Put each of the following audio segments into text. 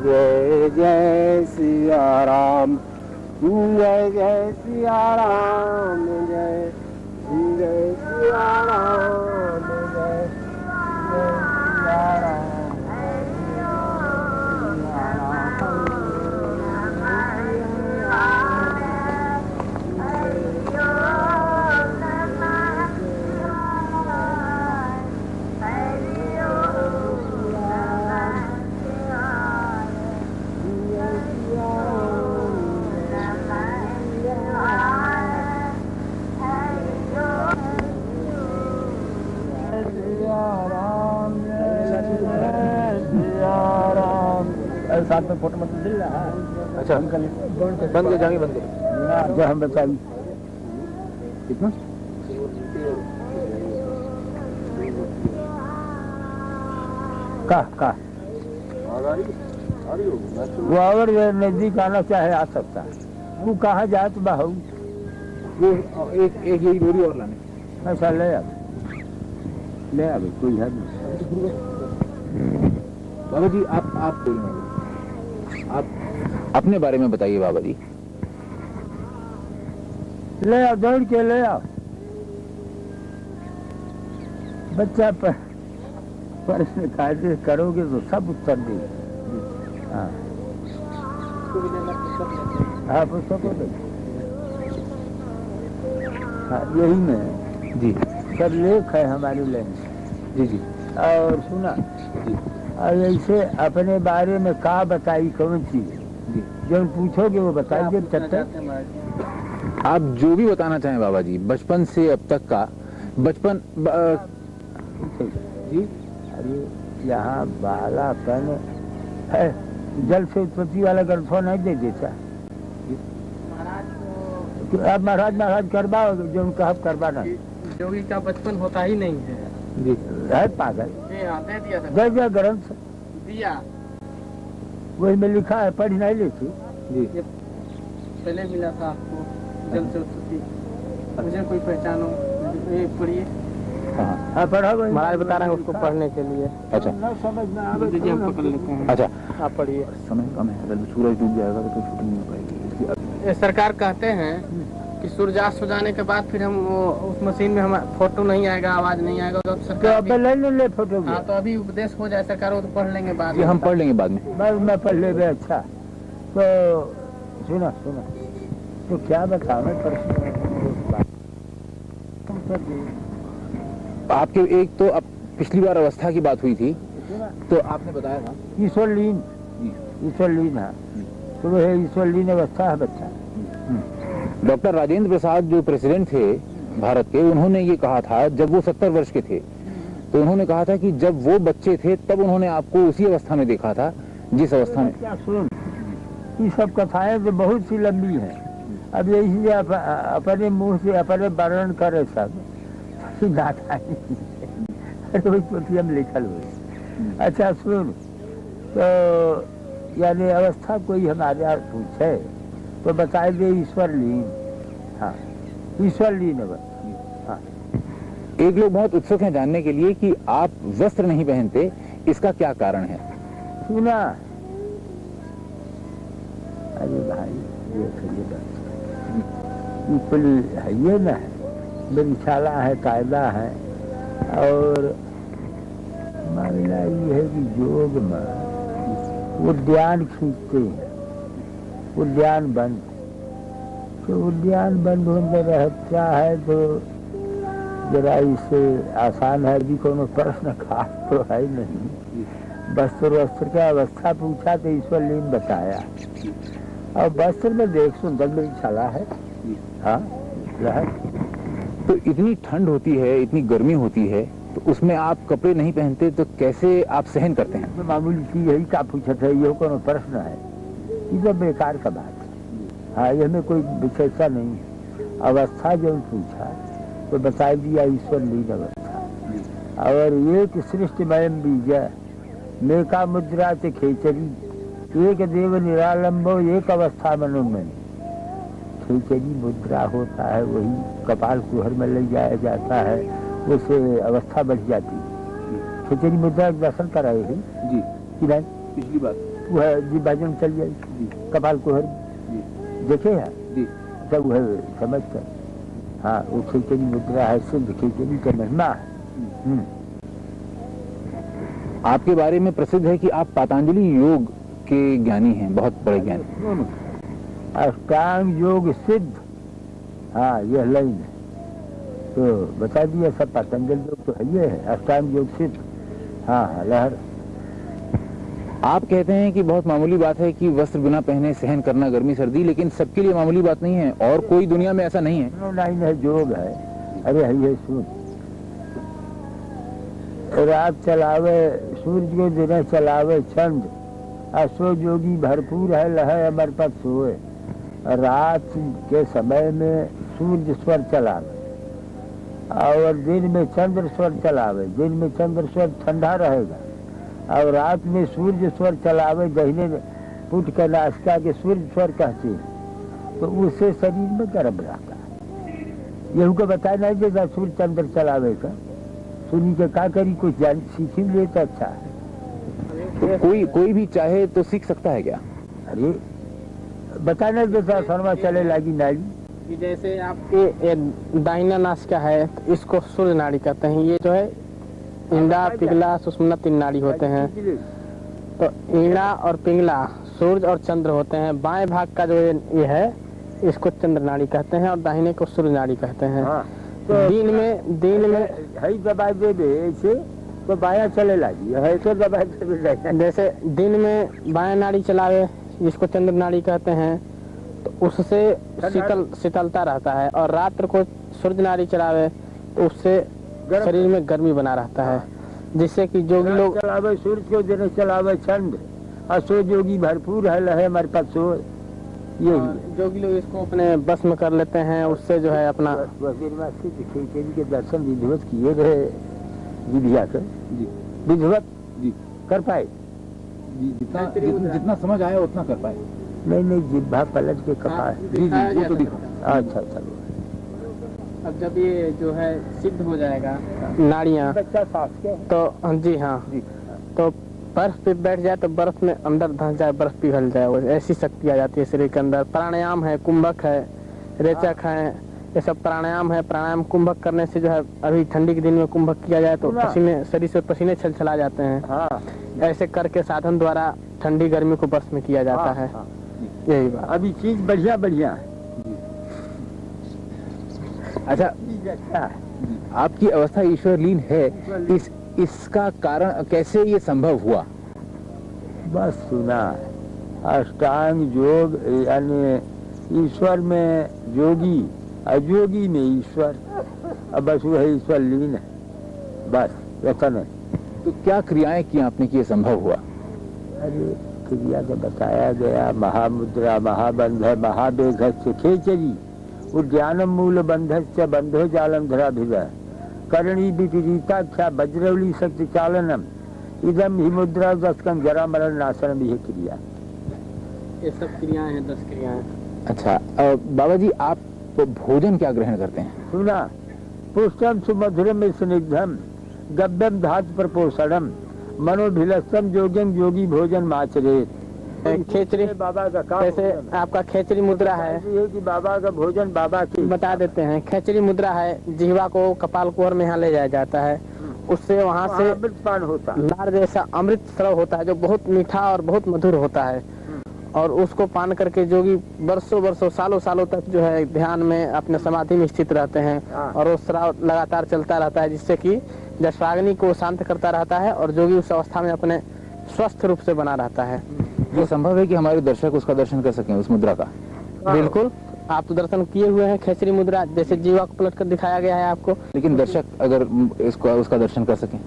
जय जय सिया राम, जय जय सिया राम, जय जय सिया राम, जय जय सिया राम। साथ में फोटो मत मिल रहा है। अच्छा बंद के जाएंगे बंद जो हम बताइए कितना का वो अगर नजदीक आना चाहे आ सकता है। वो कहाँ जाए तो बाहू वो एक यही डोरी और लाने ऐसा ले आ कोई है नहीं। बाबा जी आप बोलिए, आप अपने बारे में बताइए बाबा जी। ले आओ दौड़ के ले आओ बच्चा पर प्रश्न कार्य करोगे तो सब उत्तर देगा। हाँ पुस्तकों दे यही में जी सब लेख है हमारी लाइन जी जी। और सुना जी और ऐसे अपने बारे में का बताई कौन चीज जी जो पूछोगे वो बताइए। आप जो भी बताना चाहें बाबा जी, बचपन से अब तक का बचपन जी। अरे यहाँ बालापन है जल से उत्पत्ति वाला ग्रंथों नहीं दे देता। अब महाराज करवाओगे जो उनका करवाना जोगी का बचपन होता ही नहीं है जी है पागल। दे दिया ग्रंथ दिया वही में लिखा है पढ़ नहीं लेती जी। पहले मिला था आपको जल से उत्पत्ति मुझे कोई पहचानो पढ़िए। हाँ पढ़ा महाराज बता रहे हैं उसको पढ़ने के लिए। अच्छा समझ में आ रही हम पकड़ लेते हैं। अच्छा आप पढ़िए। समय कम है अगर सूरज डूब जाएगा तो शूटिंग नहीं हो पाएगी। ये सरकार कहते हैं कि सूर्यास्त हो जाने के बाद फिर हम उस मशीन में हम फोटो नहीं आएगा आवाज नहीं आएगा तो सरकार ले फोटो। हाँ तो अभी उपदेश हो जाए सरकार वो तो पढ़ लेंगे बाद में। हम पढ़ लेंगे बाद में मैं पढ़ ले। अच्छा तो सुना तो क्या बताओ प्रश्न आपके एक तो अब पिछली बार अवस्था की बात हुई थी तो आपने बताया था ईश्वरलीन है तो वह ईश्वरलीन अवस्था है बच्चा। डॉक्टर राजेंद्र प्रसाद जो प्रेसिडेंट थे भारत के उन्होंने ये कहा था जब वो 70 वर्ष के थे तो उन्होंने कहा था कि जब वो बच्चे थे तब उन्होंने आपको उसी अवस्था में देखा था जिस अवस्था में। क्या सुन ये सब कथाएं तो बहुत सी लंबी हैं। अब यही अपने मुंह से अपने वर्णन करे सब हम लिखल हुए। अच्छा सुन तो यानी अवस्था कोई हमारे यहाँ पूछे तो बताए दे ईश्वरलीन। हाँ ईश्वरलीन हाँ। एक लोग बहुत उत्सुक हैं जानने के लिए कि आप वस्त्र नहीं पहनते इसका क्या कारण है। सुना अरे भाई ये ना है मिसाला है कायदा है और मामला ये है कि योग में उद्यान खींचते हैं उद्यान बंद तो उद्यान बंद होने रहता है तो जरा इससे आसान है भी कोनो प्रश्न खास तो है नहीं। वस्त्र का अवस्था पूछा तो ईश्वरलीन बताया और वस्त्र में देख सुंदर मिसाला है। हाँ तो इतनी ठंड होती है इतनी गर्मी होती है तो उसमें आप कपड़े नहीं पहनते तो कैसे आप सहन करते हैं। तो मामूली चीज यही का पूछते है ये कोनो प्रश्न है ये तो बेकार का बात है। हाँ ये में कोई विशेषता नहीं है। अवस्था जो पूछा तो बता दिया ईश्वरलीन अवस्था और एक सृष्टिमय बीज मेका मुद्रा से खेचरी एक देव निरालंबो एक अवस्था मनोमय। खेचरी मुद्रा होता है वही कपाल कुहर में ले जाया जाता है उससे अवस्था बढ़ जाती है। खेचरी मुद्रा दर्शन कराए ही जी कि नहीं पिछली बार वह जी भजन चल जाए कपाल कुहर देखे है जी तब वह समझ कर हाँ वो खिचड़ी मुद्रा है सिद्ध खिचड़ी का महिमा है। आपके बारे में प्रसिद्ध है कि आप पतंजलि योग के ज्ञानी हैं, बहुत बड़े ज्ञानी। अष्टांग योग सिद्ध, हाँ यह लाइन है तो बता दिया सब। पतंजलि योग तो है ये है अष्टांग योग सिद्ध। हाँ हाँ लहर। आप कहते हैं कि बहुत मामूली बात है कि वस्त्र बिना पहने सहन करना गर्मी सर्दी, लेकिन सबके लिए मामूली बात नहीं है और कोई दुनिया में ऐसा नहीं है। लाइन है योग है। अरे है सुन, रात चलावे सूरज को दिन चलावे छंद, असो जोगी भरपूर है लहे अमर पद सोए। रात के समय में सूर्य स्वर चलावे और दिन में चंद्र स्वर चलावे। दिन में चंद्र स्वर ठंडा रहेगा और रात में सूर्य स्वर चलावे। दहीने पुट के नासिका के सूर्य स्वर कहते हैं तो उससे शरीर में गर्म रहता है। यही को बताया नहीं देता सूर्य चंद्र चलावे का। सुनी के का करी कुछ जान सीखी ले तो अच्छा है। कोई भी चाहे तो सीख सकता है क्या? अरे बता नहीं देता शर्मा चले लगी नाली कि जैसे आपके दाहिना नासिका है तो इसको सूर्य नाड़ी कहते हैं। ये जो है इंदा पिघला सुषुम्ना तीन नाड़ी होते हैं। तो ईड़ा और पिघला सूर्य और चंद्र होते हैं। बाएं भाग का जो ये है इसको चंद्र नाड़ी कहते हैं और दाहिने को सूर्य नाड़ी कहते हैं। हाँ, तो दिन में है दबाई दे ऐसे तो बाया चले लगी है तो दबाई दे। जैसे दिन में बाएं नाड़ी चलावे जिसको चंद्र नाड़ी कहते हैं तो उससे शीतलता रहता है और रात्र को सूर्य नाड़ी चलावे तो उससे शरीर में गर्मी बना रहता है, जिससे कि जोगी लोग चलावे सूर्य को दिन चलावे छंद, असो जोगी भरपूर है लहे मर पद सो। यही जोगी लोग इसको अपने बस में कर लेते हैं। उससे जो है अपना के दर्शन विधिवत किए रहे विधिया कर विधिवत कर पाए। जितना समझ आया उतना कर पाए। नहीं जिब्भा पलट के कपा। वो तो अच्छा चलो। अब जब ये जो है सिद्ध हो जाएगा नाड़ियाँ तो जी हाँ तो बर्फ पे बैठ जाए तो बर्फ में अंदर धंस जाए, बर्फ पिघल जाए, ऐसी शक्ति आ जाती है शरीर के अंदर। प्राणायाम है, कुंभक है, रेचक है, ये सब प्राणायाम है। प्राणायाम कुंभक करने से जो है अभी ठंडी के दिन में कुंभक किया जाए तो पसीने शरीर से पसीने छलछला जाते हैं। ऐसे करके साधन द्वारा ठंडी गर्मी को बस में किया जाता है। यही बात। अभी चीज बढ़िया बढ़िया। अच्छा आपकी अवस्था ईश्वरलीन है, इसका कारण कैसे ये संभव हुआ? बस सुना अष्टांग योग यानी ईश्वर में जोगी अजोगी में ईश्वर, अब बस वह ईश्वर लीन है बस वचन है। तो क्या क्रियाएं की आपने कि ये संभव हुआ? अरे क्रिया तो बताया गया, महामुद्रा महाबंध महावेघ खेचरी उद्यानम मूल बंधस्य बंधो जालम धराभिग करणी विपरीताख्या वज्रवली शक्ति चालनम इदम ही मुद्रा दस्कम जरा मरण नाशनम। यह क्रिया, ये सब क्रियाएं हैं, 10 क्रियाएं। अच्छा बाबा जी आप भोजन क्या ग्रहण करते हैं? सुना पुष्टम सुमधुरम स्निग्धम गव्यम धातु प्रपोषणम मनोभिलस्तम जोग्यम योगी भोजन माचरेत। खेचरी बाबा का काम जैसे आपका खेचरी मुद्रा है कि बाबा का भोजन बाबा की बता देते हैं। खेचरी मुद्रा है, जिह्वा को कपाल कुहर में यहाँ ले जाया जाता है, उससे वहाँ से अमृतपान होता है, नार जैसा अमृत स्राव होता है जो बहुत मीठा और बहुत मधुर होता है। और उसको पान करके जोगी वर्षों सालों सालों तक जो है ध्यान में अपने समाधि में स्थित रहते हैं और वो स्राव लगातार चलता रहता है, जिससे कि जठराग्नि को शांत करता रहता है और जोगी उस अवस्था में अपने स्वस्थ रूप से बना रहता है। ये संभव है कि हमारे दर्शक उसका दर्शन कर सकें उस मुद्रा का? बिल्कुल, आप तो दर्शन किए हुए हैं खेचरी मुद्रा, जैसे जीवा को पलट कर दिखाया गया है आपको। लेकिन दर्शक अगर इसको उसका दर्शन कर सकें?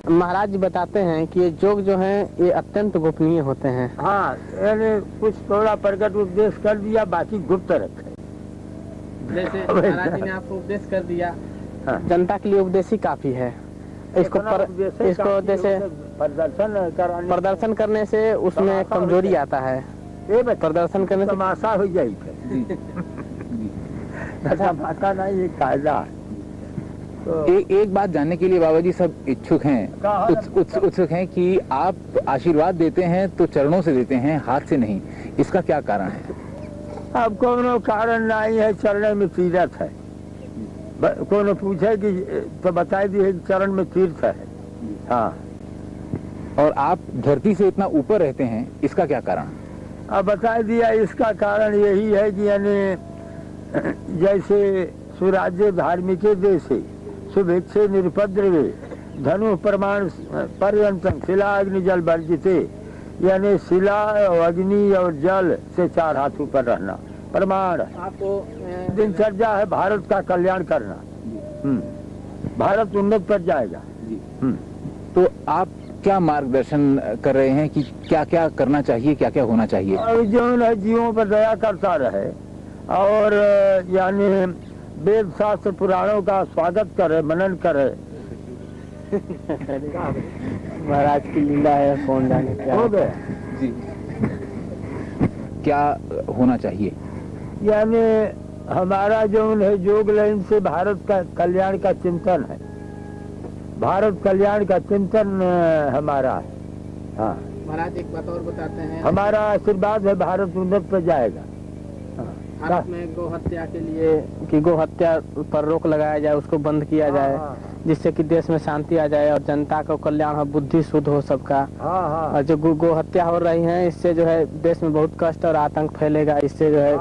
महाराज जी बताते हैं कि ये योग जो हैं ये अत्यंत गोपनीय होते हैं। हाँ यानी कुछ थोड़ा प्रकट उपदेश कर दिया, बाकी गुप्त रखे। जैसे महाराज जी ने आपको उपदेश कर दिया, जनता के लिए उपदेश ही काफी है। इसको जैसे प्रदर्शन करने से उसमें कमजोरी आता है, प्रदर्शन करने से तमाशा हो जाए। तमाशा नहीं, ये कायदा। तो एक बात जानने के लिए बाबा जी सब इच्छुक हैं, उत्सुक हैं कि आप आशीर्वाद देते हैं तो चरणों से देते हैं, हाथ से नहीं, इसका क्या कारण है? अब कोनो कारण नहीं है, चरण में तीर्थ है। कोनो पूछे कि तो बता दिए कि चरण में तीर्थ है। हाँ, और आप धरती से इतना ऊपर रहते हैं, इसका क्या कारण? अब बता दिया, इसका कारण यही है कि यानी जैसे सुराज्य धार्मिक देशे शुभेच्छे निरुपद्रवे धनु प्रमाण पर्यंतम शिला अग्नि जल वर्जिते, यानी शिला और अग्नि और जल से 4 हाथ ऊपर रहना प्रमाण। आपको दिनचर्या है भारत का कल्याण करना। भारत उन्नत पर जाएगा। तो आप क्या मार्गदर्शन कर रहे हैं कि क्या क्या करना चाहिए, क्या क्या होना चाहिए? और जो है जीवों पर दया करता रहे और यानी वेद शास्त्र पुराणों का स्वागत करे, मनन करे। महाराज की लीला है, कौन जाने क्या हो गया जी। क्या होना चाहिए? यानी हमारा जो है योग लाइन से भारत का कल्याण का चिंतन है, भारत कल्याण का चिंतन हमारा है। हाँ, महाराज एक बात और बताते हैं, हमारा आशीर्वाद है, भारत उन्नत पर जाएगा। भारत में गौ हत्या के लिए कि गौ हत्या पर रोक लगाया जाए, उसको बंद किया जाए, जिससे कि देश में शांति आ जाए और जनता को कल्याण हो, बुद्धि शुद्ध हो सबका। और जो गौ हत्या हो रही है, इससे जो है देश में बहुत कष्ट और आतंक फैलेगा, इससे जो है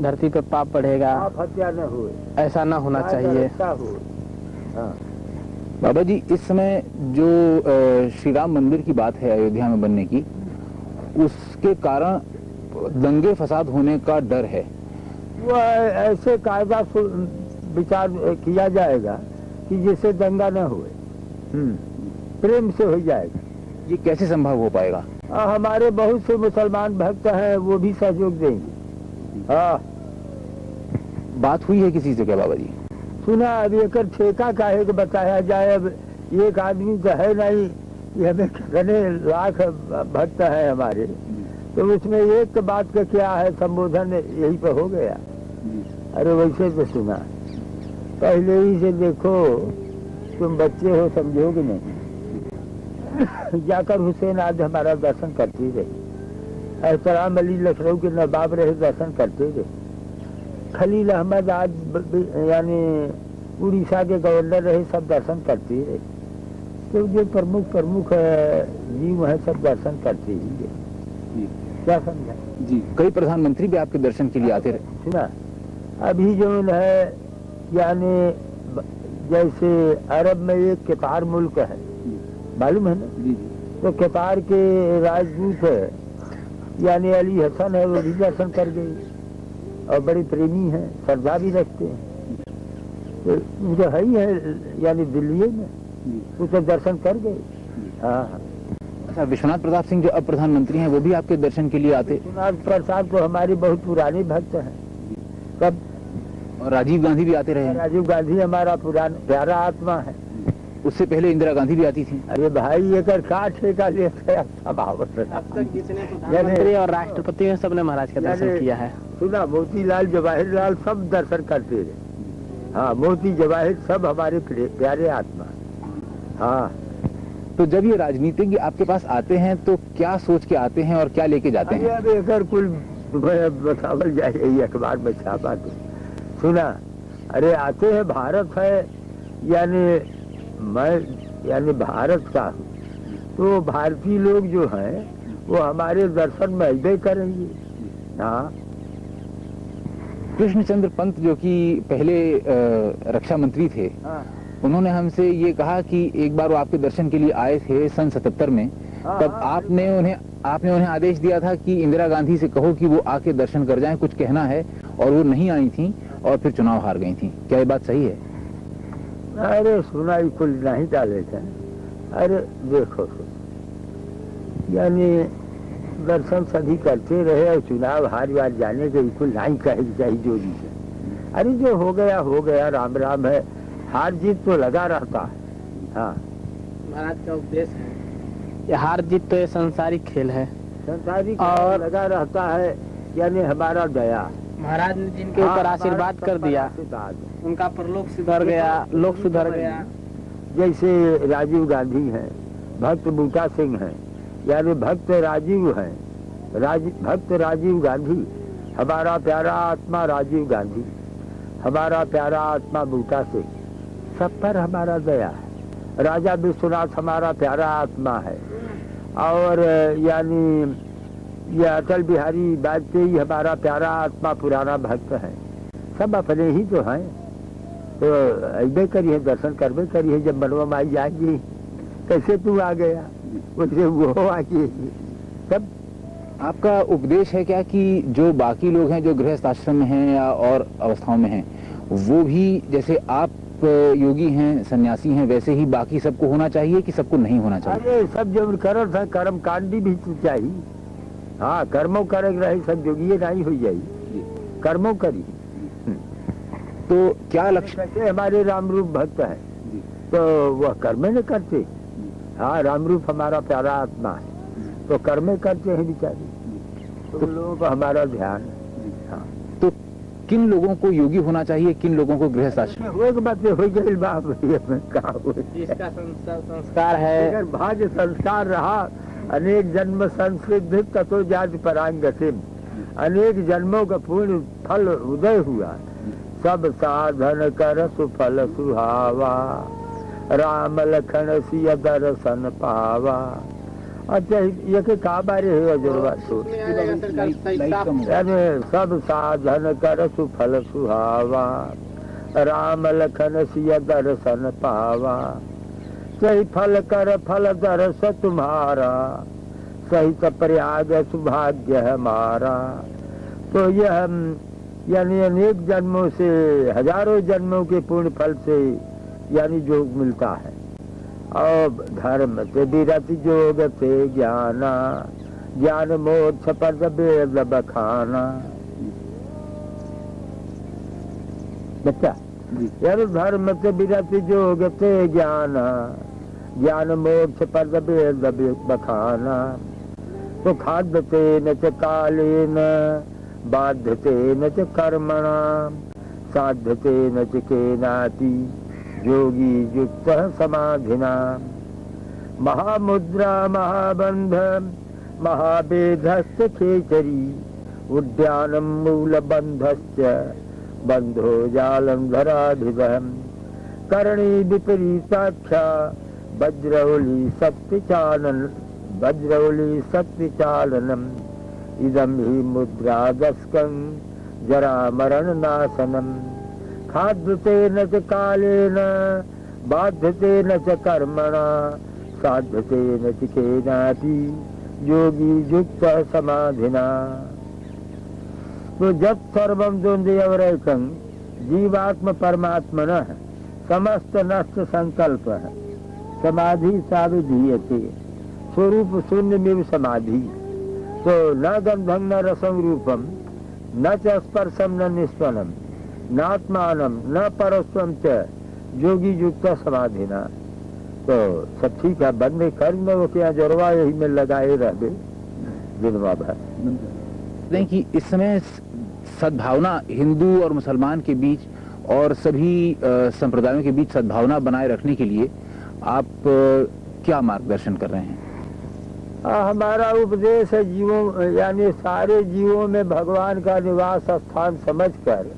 धरती पे पाप बढ़ेगा। हत्या न हो, ऐसा न होना चाहिए। बाबा जी, इस समय जो श्री राम मंदिर की बात है अयोध्या में बनने की, उसके कारण दंगे फसाद होने का डर है। वो ऐसे कायदा विचार किया जाएगा कि जिससे दंगा न हुए, प्रेम से हो जाएगा। ये कैसे संभव हो पाएगा? हमारे बहुत से मुसलमान भक्त हैं, वो भी सहयोग देंगे। हाँ, बात हुई है किसी से क्या बाबा जी? सुना, अब एक ठेका काहे को बताया जाए। अब एक आदमी तो है नहीं, ये हमें कितने लाख भक्त है हमारे, तो उसमें एक बात का क्या है, संबोधन यही पे हो गया। अरे वैसे तो सुना, पहले ही से देखो, तुम बच्चे हो, समझोगे नहीं। जाकर हुसैन आज हमारा दर्शन करते रहे, एहतराम अली लखनऊ के नवाब रहे, दर्शन करते रहे। खलील अहमद आज यानी उड़ीसा के गवर्नर रहे, सब दर्शन करते रहे। तो जो प्रमुख जीव है, सब दर्शन करते ही है। क्या समझा जी? कई प्रधानमंत्री भी आपके दर्शन के लिए आते रहे। सुना, अभी जो है यानी जैसे अरब में एक कतार मुल्क है, मालूम है ना? तो कतार के राजदूत है यानी अली हसन है, वो भी दर्शन कर गई और बड़े प्रेमी हैं, श्रद्धा भी रखते हैं। तो जो है ही है यानी दिल्ली में, उसे दर्शन कर गए। हाँ, अच्छा, विश्वनाथ प्रताप सिंह जो अब प्रधानमंत्री हैं, वो भी आपके दर्शन के लिए आते? विश्वनाथ प्रसाद तो हमारे बहुत पुराने भक्त हैं। कब? और राजीव गांधी भी आते रहे। राजीव गांधी हमारा पुराना प्यारा आत्मा है। उससे पहले इंदिरा गांधी भी आती थी। अरे भाई, एक का ठेका लेते अब तक जितने प्रधानमंत्री और राष्ट्रपति हैं, सबने महाराज का दर्शन किया है। सुना, मोतीलाल जवाहरलाल सब दर्शन करते रहे। हाँ, मोती जवाहिर सब हमारे प्यारे आत्मा। हाँ, तो जब ये राजनीतिज्ञ आपके पास आते हैं तो क्या सोच के आते हैं और क्या लेके जाते हैं? अब एक कुल बतावल जाए, यही अखबार में छापा तो सुना। अरे आते हैं, भारत है यानी मैं यानी भारत का हूँ, तो भारतीय लोग जो हैं वो हमारे दर्शन में अजय करेंगे। हाँ, कृष्णचंद्र पंत जो कि पहले रक्षा मंत्री थे, उन्होंने हमसे ये कहा कि एक बार वो आपके दर्शन के लिए आए थे सन 77 में। तब आपने उन्हें आदेश दिया था कि इंदिरा गांधी से कहो कि वो आके दर्शन कर जाएं, कुछ कहना है, और वो नहीं आई थी और फिर चुनाव हार गई थी। क्या ये बात सही है? अरे सुना ही कुल नहीं डाले थे। अरे देखो, यानी दर्शन सभी करते रहे और चुनाव हार जाने के बिल्कुल नहीं कहे चाहिए जोरी से। अरे जो हो गया, राम राम है, हार जीत तो लगा रहता है। हाँ, महाराज का उपदेश है, ये हार जीत तो ये संसारिक खेल है, संसारिक और लगा रहता है, यानी हमारा दया महाराज ने जिनके ऊपर आशीर्वाद कर दिया, उनका परलोक सुधर गया, लोक सुधर गया। जैसे राजीव गांधी हैं, भक्त बूटा सिंह हैं, यानी भक्त राजीव हैं, भक्त राजीव गांधी, हमारा प्यारा आत्मा राजीव गांधी, हमारा प्यारा आत्मा बूटा सिंह, सब पर हमारा दया है। राजा विश्वनाथ हमारा प्यारा आत्मा है, और यानी ये अटल बिहारी वाजपेयी हमारा प्यारा आत्मा पुराना भक्त है। सब अपने ही तो हैं, तो ऐबे करिए, दर्शन करबे करिए। जब मनवा माई जाएगी, कैसे तू आ गया, उससे वो आगे सब। आपका उपदेश है क्या कि जो बाकी लोग हैं जो गृहस्थ आश्रम में हैं या और अवस्थाओं में हैं, वो भी जैसे आप योगी हैं, सन्यासी हैं, वैसे ही बाकी सबको होना चाहिए कि सबको नहीं होना चाहिए? अरे सब जब कर था, कर्म कांडी भी तो चाहिए। हाँ, कर्मों करे रहे सब जोगिए नहीं हो जाये, कर्मों करी। तो क्या लक्ष्य? हमारे रामरूप भक्त है तो वह कर्म न करते। हाँ, रामरूप हमारा प्यारा आत्मा है तो कर्म करते हैं बेचारे, तो लोगों को हमारा ध्यान। हाँ, तो किन लोगों को योगी होना चाहिए, किन लोगों को गृहस्थ आश्रम? बात हो गई बाप, जिसका संस्कार है, अगर भाग्य संस्कार रहा, अनेक जन्म संसिद्ध ततो जाति परांगतिम, अनेक जन्मों का पूर्ण फल उदय हुआ। सब साधन कर सुफल सुहावा, राम लखन सिय दर्शन पावा। अच्छा, ये के का बारे है जोरवा तो, सब साधन कर सुफल सुहावा, राम लखन सिय दर्शन पावा। सही फल कर फल दर्श तुम्हारा, सही प्रयाग सुभाग्य हमारा। तो यह यानी अनेक जन्मों से, हजारों जन्मों के पूर्ण फल से यानी योग मिलता है। और धर्म से विरत योग से ज्ञाना, ज्ञान मोक्ष पद वेद बखाना। बच्चा, यार धर्म से विरत योग से ज्ञाना, ज्ञान मोक्ष पद वेद बखाना। तो खाद्यते न च कालेन, बाध्यते न च कर्मणा, साध्यते न च केनाति, योगी युक्त समाधिना। महामुद्रा महाबंध महावेधश्च खेचरी, उद्यानं मूलबंधश्च बंधो जालंधराधिदम्। करणी विपरीताख्या वज्रौली शक्तिचालनम्। इदं हि मुद्रादस्कं जरा मरण नाशनम्। खाद्यते न च कालेन, बाध्यते न च कर्मणा, साध्यते न च केनापि, योगी युक्त समाधिना। तो जब सर्वं द्वन्द्वैकं जीवात्म परमात्मनः समस्त नष्ट संकल्प है, समाधि साविधीयते, स्वरूप शून्यमेव समाधि। तो न गंधं न रसं रूपम, न च स्पर्शम न निस्पनम, नात्मानम न परस्वम च, योगी युक्त समाधिना। तो सब ठीक है, बंदे कर लो क्या जोरवा, यही में लगाए रह गए दिनवा भर। नहीं कि इस समय सद्भावना हिंदू और मुसलमान के बीच और सभी संप्रदायों के बीच सद्भावना बनाए रखने के लिए आप क्या मार्गदर्शन कर रहे हैं? हमारा उपदेश है जीवों यानी सारे जीवों में भगवान का निवास स्थान समझकर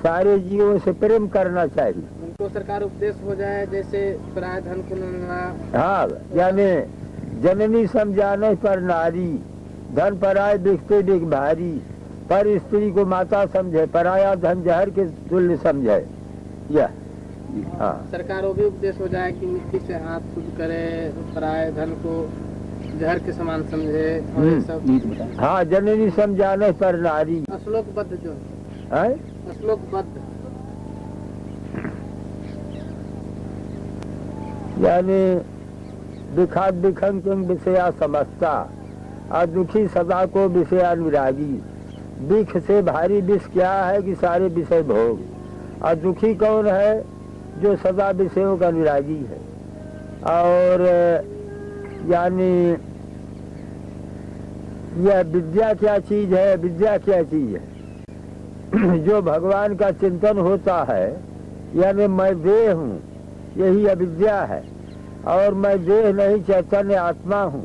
सारे जीवों से प्रेम करना चाहिए। उनको सरकार उपदेश हो जाए, जैसे पराय धन को न। हाँ, यानी जननी समझाने पर नारी, धन पराय बिकते बिक भारी। पर स्त्री को माता समझे, पराया धन जहर के तुल्य समझे। यह हाँ, सरकार वो भी उपदेश हो जाए कि मिट्टी से हाथ शुद्ध करे, पराय धन को जहर के समान समझे और ये सब। हाँ, जननी समझाने पर नारी। श्लोकबद्ध जो है, श्लोकबद्ध यानी दिखात दिखंग विषया समझता, और दुखी सदा को विषयानुरागी। विष से भारी विष क्या है कि सारे विषय भोग। और दुखी कौन है? जो सदा विषयों का अनुरागी है। और यानी यह विद्या क्या चीज है? विद्या क्या चीज है? जो भगवान का चिंतन होता है, यानी मैं देह हूँ, यही अविद्या है। और मैं देह नहीं, चैतन्य आत्मा हूँ,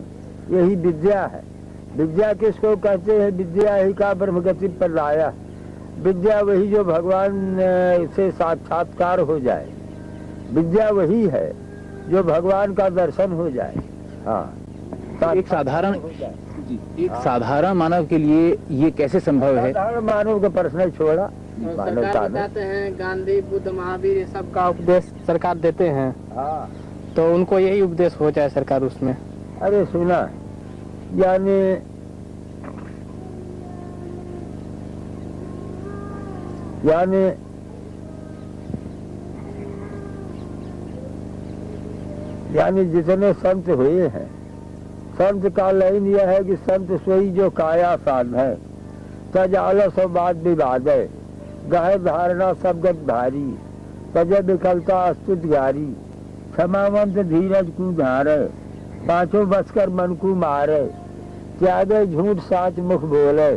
यही विद्या है। विद्या किसको कहते हैं? विद्या ही का ब्रह्मगति पर लाया। विद्या वही जो भगवान से साक्षात्कार हो जाए। विद्या वही है जो भगवान का दर्शन हो जाए। हाँ, एक साधारण मानव के लिए ये कैसे संभव है? साधारण मानव का प्रश्न छोड़ा, सरकार बताते हैं गांधी, बुद्ध, महावीर, ये सब का उपदेश सरकार देते हैं। हाँ, तो उनको यही उपदेश हो जाए सरकार उसमें। अरे सुना, यानी जितने संत हुए हैं, संत का लाइन यह है कि संत सोई जो काया साध है, तज आलस और बात विवाद है, गहे धारणा सब गत भारी, तज विकलता अस्तुत गारी, क्षमावंत धीरज को धारे, पांचों बसकर मन को मारे, त्यागे झूठ साच मुख बोले,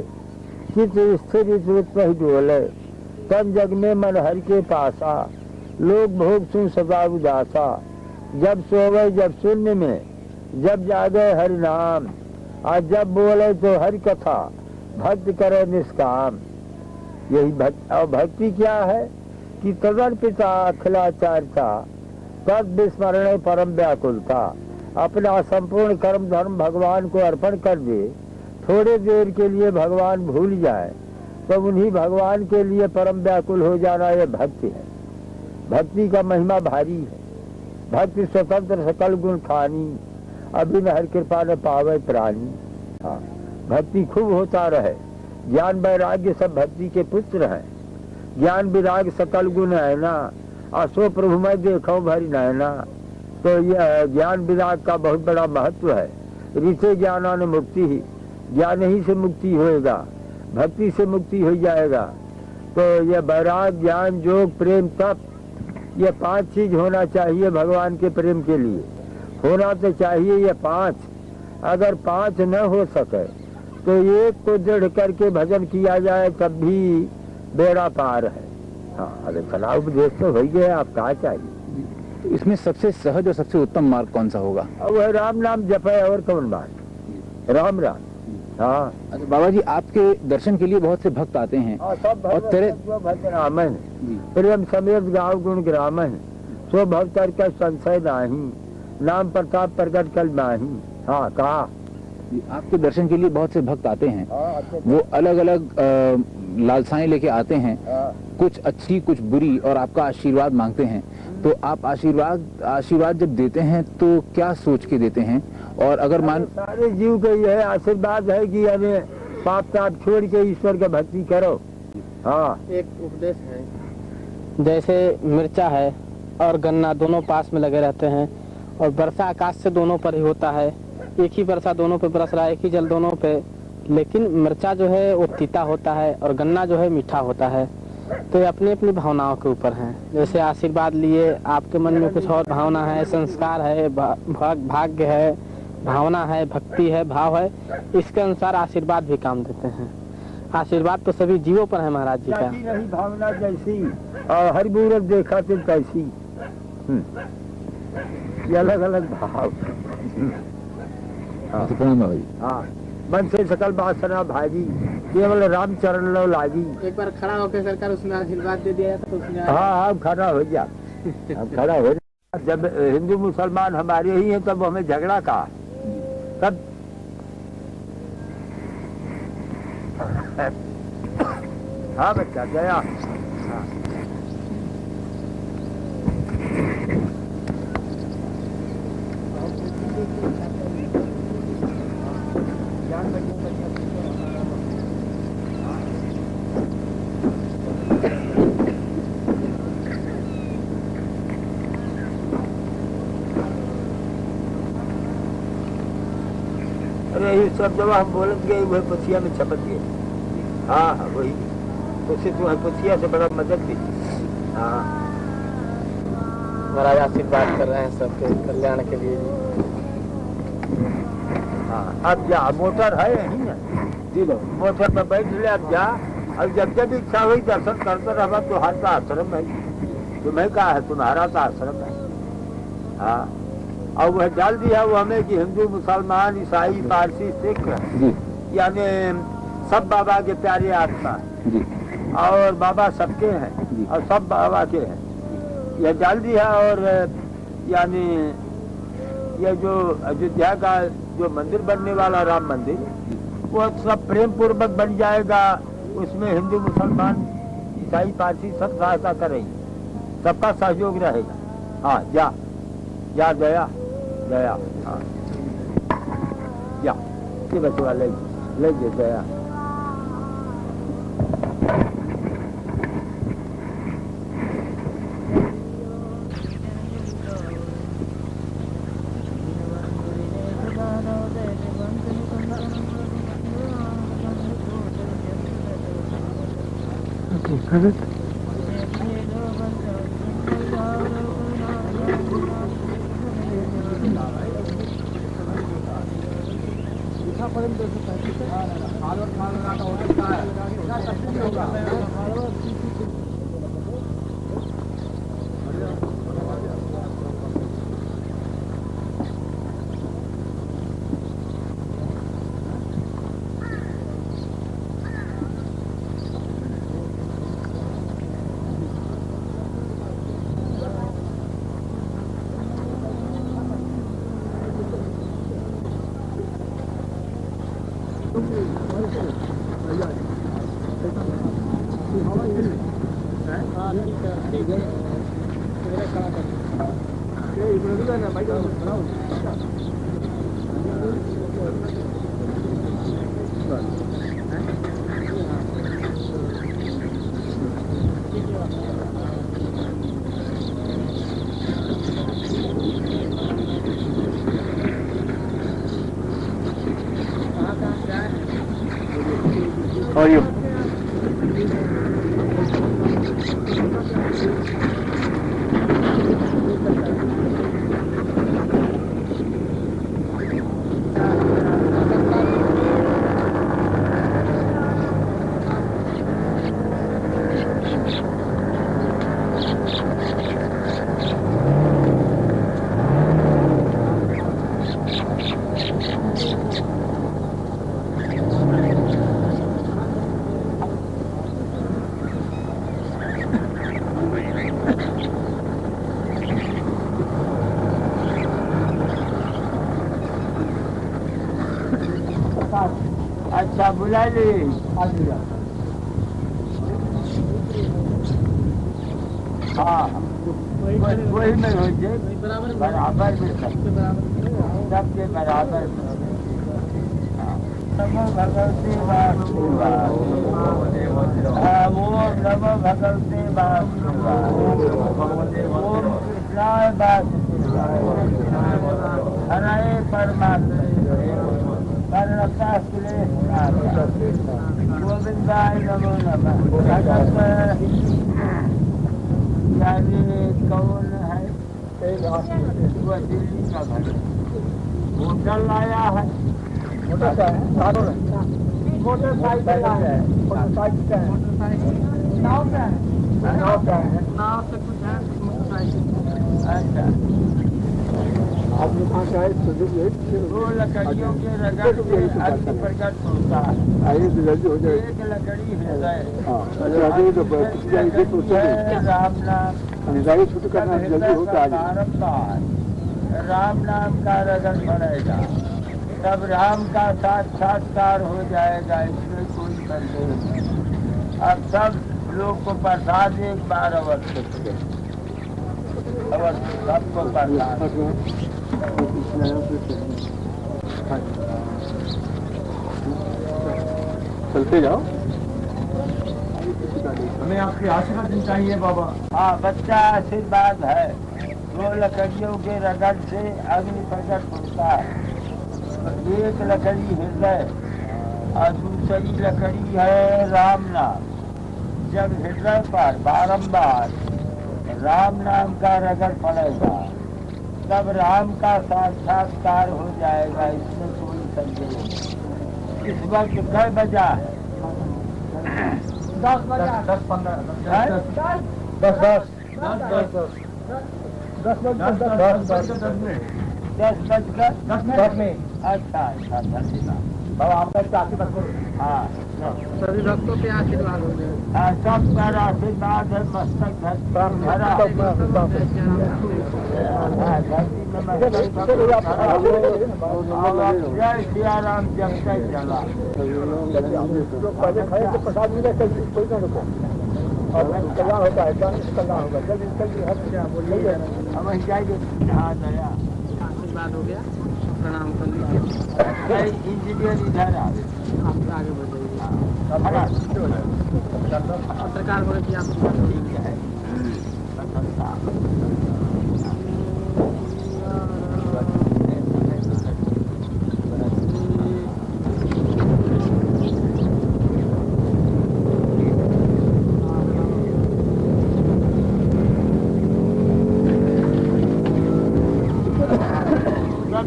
चित स्थिर ही डोले, तन जग में मन हर के पासा, लोग भोग सुन सदा उदासा, जब सोवे जब शून्य में, जब जागे हरि नाम, आज जब बोले तो हरि कथा, भक्त करे निष्काम। यही भक्ति। और भक्ति क्या है कि तदर्पिता अखिलाचार्यता, तद विस्मरण परम व्याकुलता, अपना संपूर्ण कर्म धर्म भगवान को अर्पण कर दे, थोड़े देर के लिए भगवान भूल जाए तो उन्हीं भगवान के लिए परम व्याकुल हो जाना, यह भक्ति है। भक्ति का महिमा भारी है। भक्ति स्वतंत्र सकल गुण खानी, अभिन हर कृपा न पावे प्राणी। हाँ, भक्ति खूब होता रहे। ज्ञान वैराग्य सब भक्ति के पुत्र हैं। ज्ञान विराग सकल गुण है ना, असो प्रभु मैं देखो भरी नैना। तो यह ज्ञान विराग का बहुत बड़ा महत्व है। ऋषि ज्ञानान मुक्ति ही, ज्ञान ही से मुक्ति होएगा, भक्ति से मुक्ति हो जाएगा। तो यह वैराग, ज्ञान, योग, प्रेम, तप, ये 5 चीज होना चाहिए भगवान के प्रेम के लिए। होना तो चाहिए ये 5। अगर 5 न हो सके तो एक को दृढ़ करके भजन किया जाए तब भी बेड़ा पार है। हाँ, अरे फला उपदेश तो हो गया, आप कहा चाहिए। इसमें सबसे सहज और सबसे उत्तम मार्ग कौन सा होगा? अब वह राम नाम जपे और कौन बात, राम राम। हाँ, अच्छा बाबा जी, आपके दर्शन के लिए बहुत से भक्त आते हैं और तेरे भजन प्रेम समेत गाँव गुण ग्रामन, सो भक्तर का संशय नाही, नाम प्रताप प्रकट कल नाही। हाँ, कहा आपके दर्शन के लिए बहुत से भक्त आते हैं। वो अलग अलग लालसाएं लेके आते हैं, कुछ अच्छी कुछ बुरी, और आपका आशीर्वाद मांगते हैं। तो आप आशीर्वाद जब देते हैं तो क्या सोच के देते हैं? और अगर मान सारे जीव का यह आशीर्वाद है कि अरे पाप ताप छोड़ के ईश्वर का भक्ति करो। हाँ, एक उपदेश है, जैसे मिर्चा है और गन्ना दोनों पास में लगे रहते हैं, और वर्षा आकाश से दोनों पर ही होता है। एक ही वर्षा दोनों पे बरस रहा है, एक ही जल दोनों पे, लेकिन मिर्चा जो है वो तीता होता है और गन्ना जो है मीठा होता है। तो ये अपनी अपनी भावनाओं के ऊपर है। जैसे आशीर्वाद लिए, आपके मन में कुछ और भावना है, संस्कार है, भाग्य है, भावना है, भक्ति है, भाव है, इसके अनुसार आशीर्वाद भी काम देते हैं। आशीर्वाद तो सभी जीवों पर है महाराज जी का। नहीं भावना जैसी और हर मूरत देखा तो कैसी, ये अलग अलग भाव। हाँ, मन से सकल बासना भागी, केवल राम चरण लो लागी। एक बार खड़ा होकर सरकार उसमें आशीर्वाद दे दिया तो उसमें हाँ, खड़ा हो जा, खड़ा हो जा। जब हिंदू मुसलमान हमारे ही हैं तब हमें झगड़ा का, तब हाँ बच्चा गया। हाँ। अरे ये सब जब हम बोलत गए वह पछिया में छपट गए। हाँ हाँ, वही उससे तुम्हें पछिया से बड़ा मदद भी। हाँ, महाराज आशीर्वाद कर रहे हैं सबके कल्याण के लिए। हाँ, अब जा, मोटर है यही ना जी, मोटर पर बैठ ले, अब जा अब जब इच्छा हुई दर्शन करते रहा तुम्हारा आश्रम है, तुम्हें कहा है, तुम्हारा तो आश्रम है। हाँ, और वह डाल दिया वो हमें कि हिंदू मुसलमान ईसाई पारसी सिख यानी सब बाबा के प्यारे आत्मा जी और बाबा सबके हैं और सब बाबा के हैं, यह डाल दिया। और यानी ये जो अयोध्या का जो मंदिर बनने वाला राम मंदिर, वो सब प्रेम पूर्वक बन जाएगा। उसमें हिंदू मुसलमान ईसाई पारसी सब सहायता करेंगे, सबका सहयोग रहेगा। हाँ जा जा गया गया। हाँ जा ये बचवा ले गया। और यू अच्छा बुला ली। हाँ वही में हो जाए बराबर में सबके बराबर में। नमो भगवते वासुदेवाय, ओम नमो भगवते वासुदेवाय, ओम कृष्णाय वासुदेवाय, हरे परमात्मा गोविंदाय नमो नमः। यानी कौन है? वो दिल्ली का घर होटल लाया है, मोटरसाइकिल है, नाव का है, नाव से कुछ है मोटरसाइकिल। अच्छा वो लकड़ियों के रगड़ के अग्नि प्रकट होता है। एक लकड़ी हृदय, राम नाम राम नाम का रगड़ पड़ेगा, तब राम का साक्षात्कार हो जाएगा। इसमें कोई संदेह नहीं। अब सब लोग को प्रसाद एक बार अवश्य सबको प्रसाद। चलते जाओ, हमें आपके आशीर्वाद चाहिए बाबा। हाँ बच्चा आशीर्वाद है। दो लकड़ियों के रगड़ से अग्नि प्रकट होता है। एक लकड़ी हृदय और दूसरी लकड़ी है राम नाम। जब हृदय पर बारंबार राम नाम का रगड़ पड़ेगा, तब राम का साक्षात्कार हो जाएगा। इसमें कोई संदेह नहीं। इस वक्त 6 बजा है। में। अच्छा धन्यवाद आपका आशीर्वाद। हाँ सभी भक्तों पे आशीर्वाद हो जाए। सब पर आशीर्वाद है, मस्तक जय सिया राम जब तक चला। पहले खाए तो प्रसाद मिले कोई ना रुको और कल्याण होता है, कल्याण होगा जल्दी हम जाएंगे। हाँ दया आशीर्वाद हो गया, प्रणाम कर लीजिए। इंजीनियर इधर आ आप आगे बढ़िए। पत्रकार बोले कि आप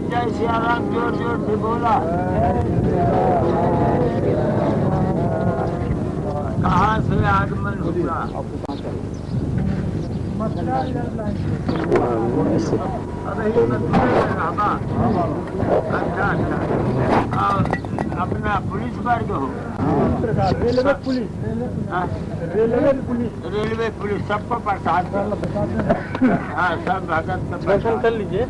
जय सिया राम जोर जोर से बोला। कहाँ से आगमन हुआ? अच्छा अपना पुलिस वर्ग हो? रेलवे पुलिस सबको प्रसाद। हाँ सब भगत का दर्शन कर लीजिए।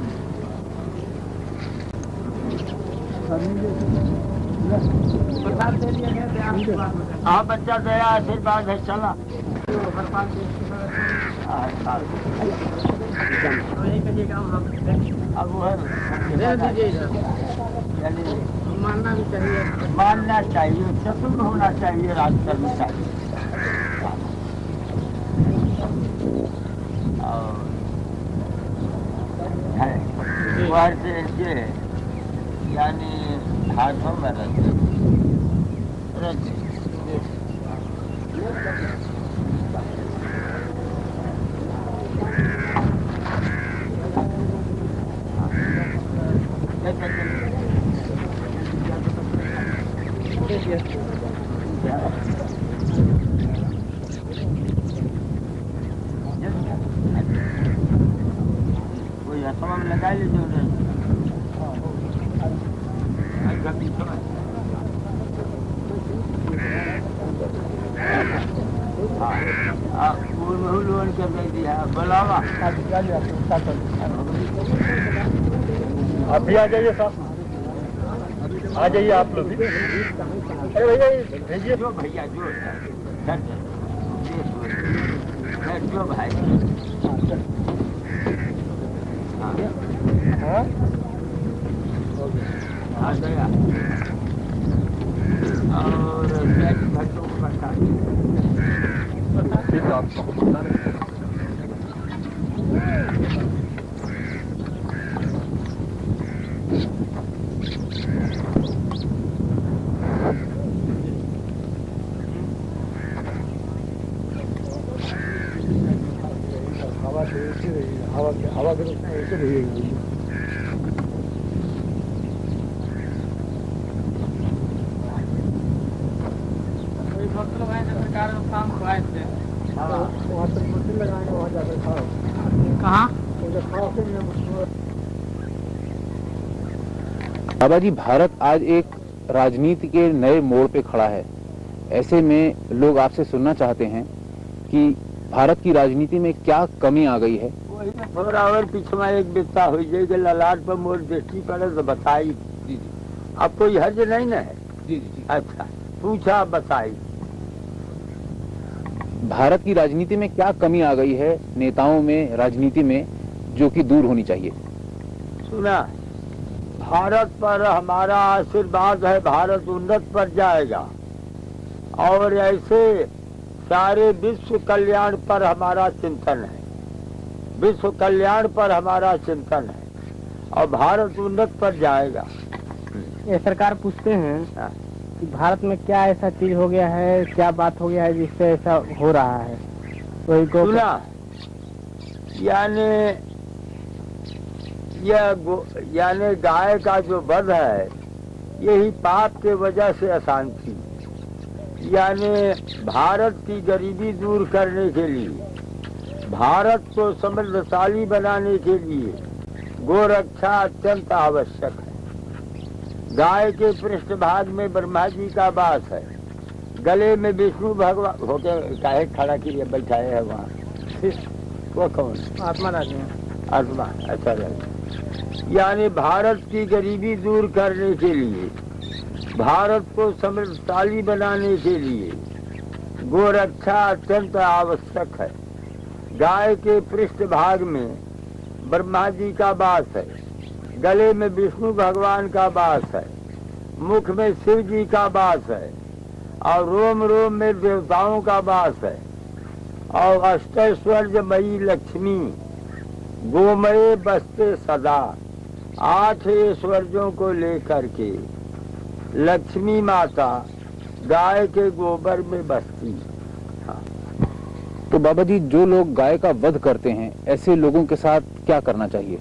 हाँ बच्चा दया आशीर्वाद है चला। अब मानना भी चाहिए, मानना चाहिए, चतुर होना चाहिए, राज करना चाहिए। और से इनके यानी हाथों में रच कोई हथवा में लगा लीजिए। लोन कर दिया बुलावा। आप भी आ जाइए साहब, आ जाइए आप लोग भी। अरे भैया भेजिए जो भैया जो जो भाई। हाँ गया और भट्टों को बता हवा के ऐसे रहेगी। बाबा जी, भारत आज एक राजनीति के नए मोड़ पे खड़ा है। ऐसे में लोग आपसे सुनना चाहते हैं कि भारत की राजनीति में क्या कमी आ गई है। थोड़ा और पीछे में एक बिस्ता हो जाएगी, ललाट पर मोर दृष्टि पड़े तो बताई। जी जी। अब कोई हर्ज नहीं ना है? जी जी। अच्छा पूछा बताई। भारत की राजनीति में क्या कमी आ गई है नेताओं में, राजनीति में, जो कि दूर होनी चाहिए? सुना, भारत पर हमारा आशीर्वाद है, भारत उन्नत पर जाएगा और ऐसे सारे विश्व कल्याण पर हमारा चिंतन है, विश्व कल्याण पर हमारा चिंतन है और भारत उन्नत पर जाएगा। ये सरकार पूछते हैं कि भारत में क्या ऐसा चीज हो गया है, क्या बात हो गया है जिससे ऐसा हो रहा है? वही को सुना, यानी गाय का जो वध है यही पाप के वजह से अशांति, यानी भारत की गरीबी दूर करने के लिए, भारत को समृद्धशाली बनाने के लिए गोरक्षा अत्यंत आवश्यक है। गाय के पृष्ठभाग में ब्रह्मा जी का वास है, गले में विष्णु भगवान होके काहे खड़ा किए बैठाए है वहाँ, वो कौन? आत्मा राजी आत्मा। अच्छा लगे। यानी भारत की गरीबी दूर करने के लिए, भारत को समृद्धशाली बनाने के लिए गोरक्षा अत्यंत आवश्यक है। गाय के पृष्ठभाग में ब्रह्मा जी का वास है, गले में विष्णु भगवान का वास है, मुख में शिव जी का वास है और रोम रोम में देवताओं का वास है। और अष्टैश्वर्यमयी लक्ष्मी गोमय बसते सदा, 8 ऐश्वर्यों को लेकर के लक्ष्मी माता गाय के गोबर में बसती। हाँ। तो बाबा जी, जो लोग गाय का वध करते हैं, ऐसे लोगों के साथ क्या करना चाहिए?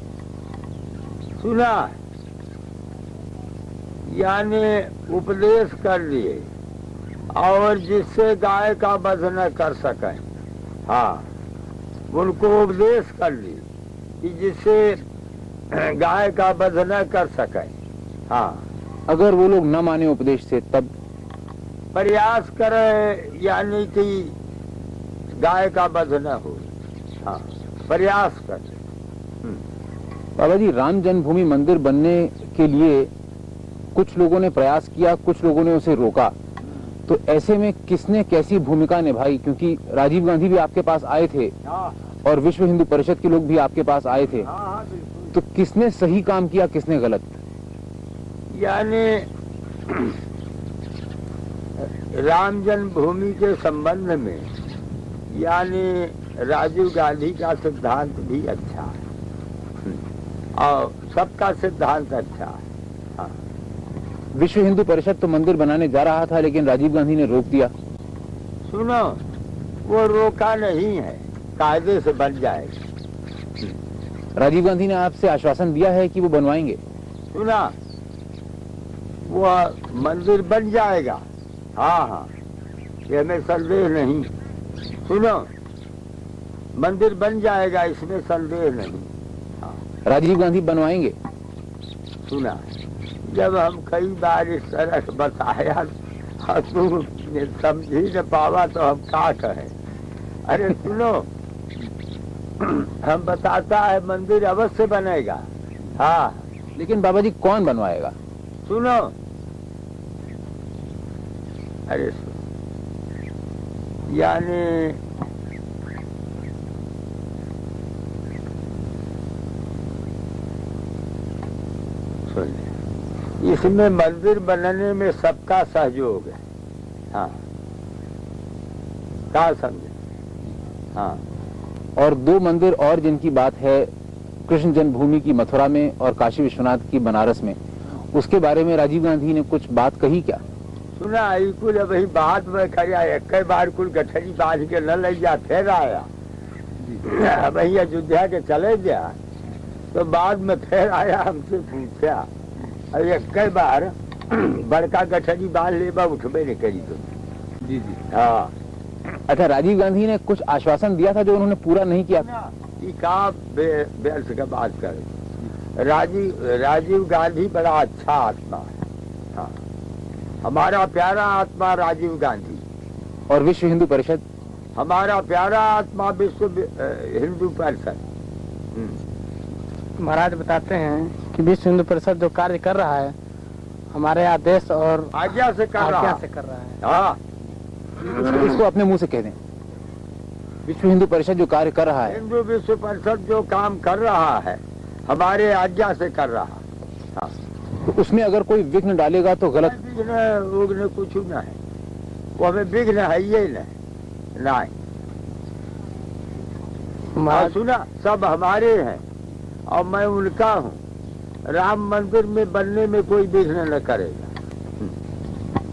सुना, यानी उपदेश कर लिए और जिससे गाय का वध न कर सकें, हाँ, उनको उपदेश कर लिए कि जिससे गाय का वध न कर सकें। हाँ, अगर वो लोग न माने उपदेश से, तब प्रयास करे यानी कि गाय का वध न हो। हाँ, प्रयास करे। बाबा जी, राम जन्मभूमि मंदिर बनने के लिए कुछ लोगों ने प्रयास किया, कुछ लोगों ने उसे रोका, तो ऐसे में किसने कैसी भूमिका निभाई? क्योंकि राजीव गांधी भी आपके पास आए थे और विश्व हिंदू परिषद के लोग भी आपके पास आए थे, तो किसने सही काम किया, किसने गलत? यानी राम जन्मभूमि के संबंध में यानी राजीव गांधी का सिद्धांत भी अच्छा है और सबका सिद्धांत अच्छा है। हाँ। विश्व हिंदू परिषद तो मंदिर बनाने जा रहा था, लेकिन राजीव गांधी ने रोक दिया। सुनो, वो रोका नहीं है, कायदे से बन जाएगा। राजीव गांधी ने आपसे आश्वासन दिया है कि वो बनवाएंगे। सुना, वो मंदिर बन जाएगा। हाँ हाँ, ये में संदेह नहीं। सुनो, मंदिर बन जाएगा, इसमें संदेह नहीं। हाँ। राजीव गांधी बनवाएंगे। सुना, जब हम कई बार इस तरह बताया और तुम समझी न पावा तो हम क्या कहें। अरे सुनो, हम बताता है मंदिर अवश्य बनेगा। हाँ, लेकिन बाबा जी, कौन बनवाएगा? सुनो, अरे यानी सुन, इसमें मंदिर बनने में सबका सहयोग है। हाँ, क्या समझे? हाँ। और 2 मंदिर और जिनकी बात है, कृष्ण जन्मभूमि की मथुरा में और काशी विश्वनाथ की बनारस में, उसके बारे में राजीव गांधी ने कुछ बात कही क्या? सुना, कुल वही बात में खड़ा, एक बार कुल गठरी बांध के न ले जा, फिर आया वही अयोध्या के चले गया, तो बाद में फिर आया, हमसे पूछा, और एक बार बड़का गठरी बांध ले बा, उठबे नहीं करी तुम। जी जी। हाँ। अच्छा, राजीव गांधी ने कुछ आश्वासन दिया था जो उन्होंने पूरा नहीं किया। का व्यर्थ का बात कर। राजीव गांधी बड़ा अच्छा आत्मा है। हाँ, हमारा प्यारा आत्मा राजीव गांधी। और विश्व हिंदू परिषद? हमारा प्यारा आत्मा विश्व हिंदू परिषद। महाराज बताते हैं कि विश्व हिंदू परिषद जो कार्य कर रहा है, हमारे आदेश और आज्ञा से कर रहा है। हाँ, इसको अपने मुंह से कह दें। विश्व हिंदू परिषद जो कार्य कर रहा है, हिंदू विश्व परिषद जो काम कर रहा है, हमारे आज्ञा से कर रहा है। हाँ। तो उसमें अगर कोई विघ्न डालेगा तो गलत? विघ्न कुछ न है, वो हमें विघ्न है ये नहीं। सुना, सब हमारे हैं और मैं उनका हूँ। राम मंदिर में बनने में कोई विघ्न न करेगा।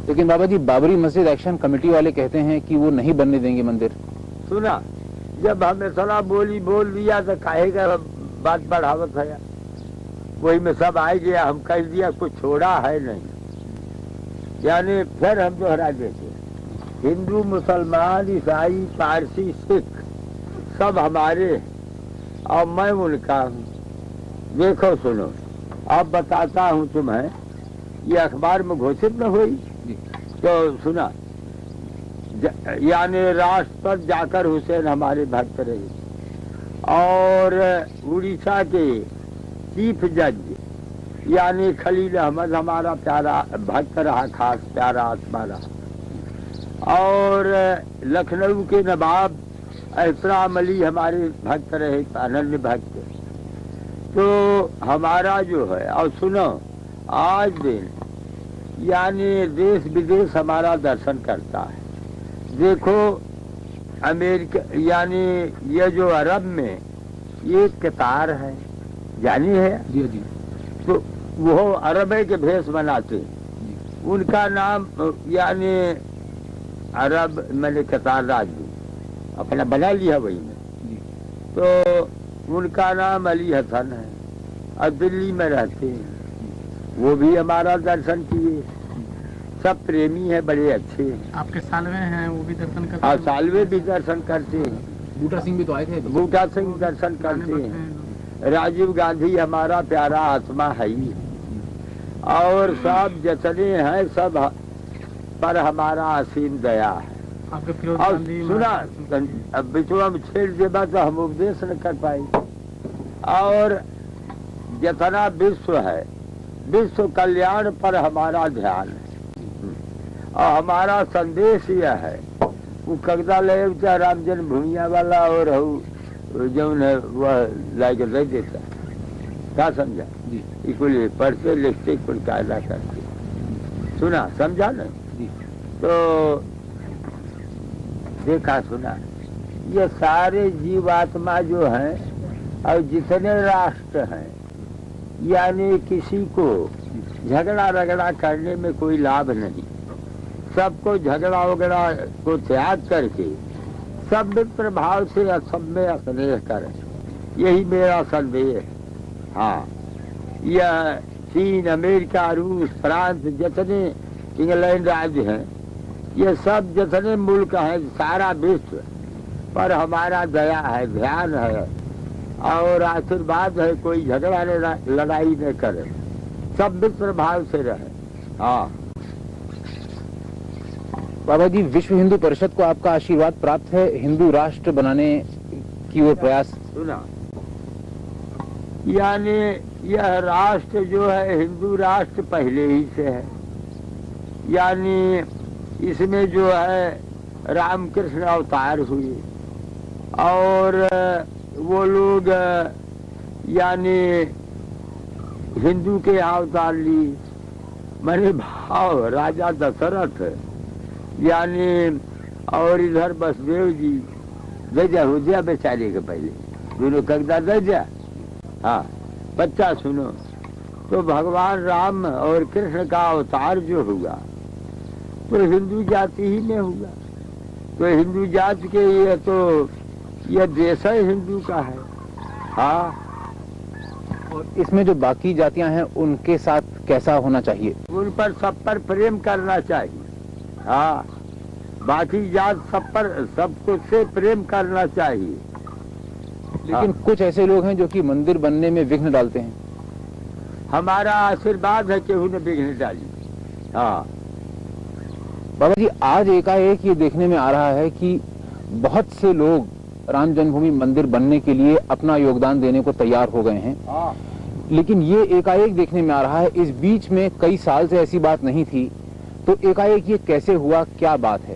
लेकिन बाबा जी, बाबरी मस्जिद एक्शन कमेटी वाले कहते हैं कि वो नहीं बनने देंगे मंदिर। सुना, जब हमें सला बोली बोल दिया तो काहेगा बात बढ़ावत है, वही में सब आ गया, हम कह दिया, कुछ छोड़ा है नहीं। यानी फिर हम दोहरा देते, हिंदू, मुसलमान, ईसाई, पारसी, सिख सब हमारे हैं और मैं उनका हूँ। देखो सुनो, अब बताता हूँ तुम्हें, ये अखबार में घोषित न हुई तो सुना, यानी राष्ट्रपति जाकर हुसैन हमारे भक्त रहे और उड़ीसा के चीफ जज यानी खलील अहमद हमारा प्यारा भक्त रहा, खास प्यारा आत्मा रहा। और लखनऊ के नवाब एहतराम अली हमारे भक्त रहे, अनन्य भक्त। तो हमारा जो है, और सुनो, आज दिन यानी देश विदेश हमारा दर्शन करता है। देखो अमेरिका यानी ये जो अरब में ये कतार है, जानी है जी जी, तो वो अरब के भेष बनाते, उनका नाम यानी अरब मैंने कतार राजू अपना बना लिया वही में, तो उनका नाम अली हसन है और दिल्ली में रहते हैं। वो भी हमारा दर्शन किए, सब प्रेमी है, बड़े अच्छे हैं। आपके सालवे हैं, वो भी दर्शन करते और सालवे भी दर्शन करते हैं। बूटा सिंह भी तो आए थे। बूटा सिंह दर्शन करते हैं। राजीव गांधी हमारा प्यारा आत्मा है ही, और सब जितने हैं सब पर हमारा असीम दया है। आपके फिरोज और गांधी सुना, अब बिचवा में छेड़ देगा तो हम उपदेश न कर पाए। और जितना विश्व है, विश्व कल्याण पर हमारा ध्यान है और हमारा संदेश यह है, वो कगदा ले राम जन्मभूमिया वाला और जो वह लाइक दे देता, क्या समझा जी? कुल पढ़ते लिखते कुल कायदा करते, सुना समझा न? तो देखा सुना, ये सारे जीवात्मा जो हैं और जितने राष्ट्र हैं, यानी किसी को झगड़ा रगड़ा करने में कोई लाभ नहीं। सबको झगड़ा वगड़ा को त्याग करके सब मित्र भाव से सब में स्नेह करें, यही मेरा संदेश है। हाँ, यह चीन, अमेरिका, रूस, फ्रांस, जितने इंग्लैंड राज्य हैं, ये सब जितने मुल्क हैं, सारा विश्व पर हमारा दया है, ध्यान है और आशीर्वाद है। कोई झगड़ा लड़ाई न करे, सब मित्र भाव से रहे। हाँ बाबा जी, विश्व हिंदू परिषद को आपका आशीर्वाद प्राप्त है हिंदू राष्ट्र बनाने की वो प्रयास। सुना, यानी यह राष्ट्र जो है हिंदू राष्ट्र पहले ही से है, यानी इसमें जो है रामकृष्ण अवतार हुए और वो लोग यानी हिंदू के अवतार ली। मैंने भाव राजा दशरथ यानी और इधर बसदेव जी दर्जा हो गया बेचारे के पहले दोनों कगदा दर्जा। हाँ बच्चा सुनो, तो भगवान राम और कृष्ण का अवतार जो हुआ तो हिंदू जाति ही में हुआ। तो हिंदू जाति के ये तो यह देश है हिंदू का है। हाँ, और इसमें जो बाकी जातियां हैं उनके साथ कैसा होना चाहिए? उन पर सब पर प्रेम करना चाहिए। हाँ, बाकी जात सब पर सब कुछ से प्रेम करना चाहिए। लेकिन कुछ ऐसे लोग हैं जो कि मंदिर बनने में विघ्न डालते हैं। हमारा आशीर्वाद है कि उन्हें विघ्न डाली। हाँ बाबा जी, आज एकाएक ये देखने में आ रहा है कि बहुत से लोग राम जन्मभूमि मंदिर बनने के लिए अपना योगदान देने को तैयार हो गए हैं। हाँ, लेकिन ये एकाएक देखने में आ रहा है, इस बीच में कई साल से ऐसी बात नहीं थी, तो एकाएक ये कैसे हुआ, क्या बात है?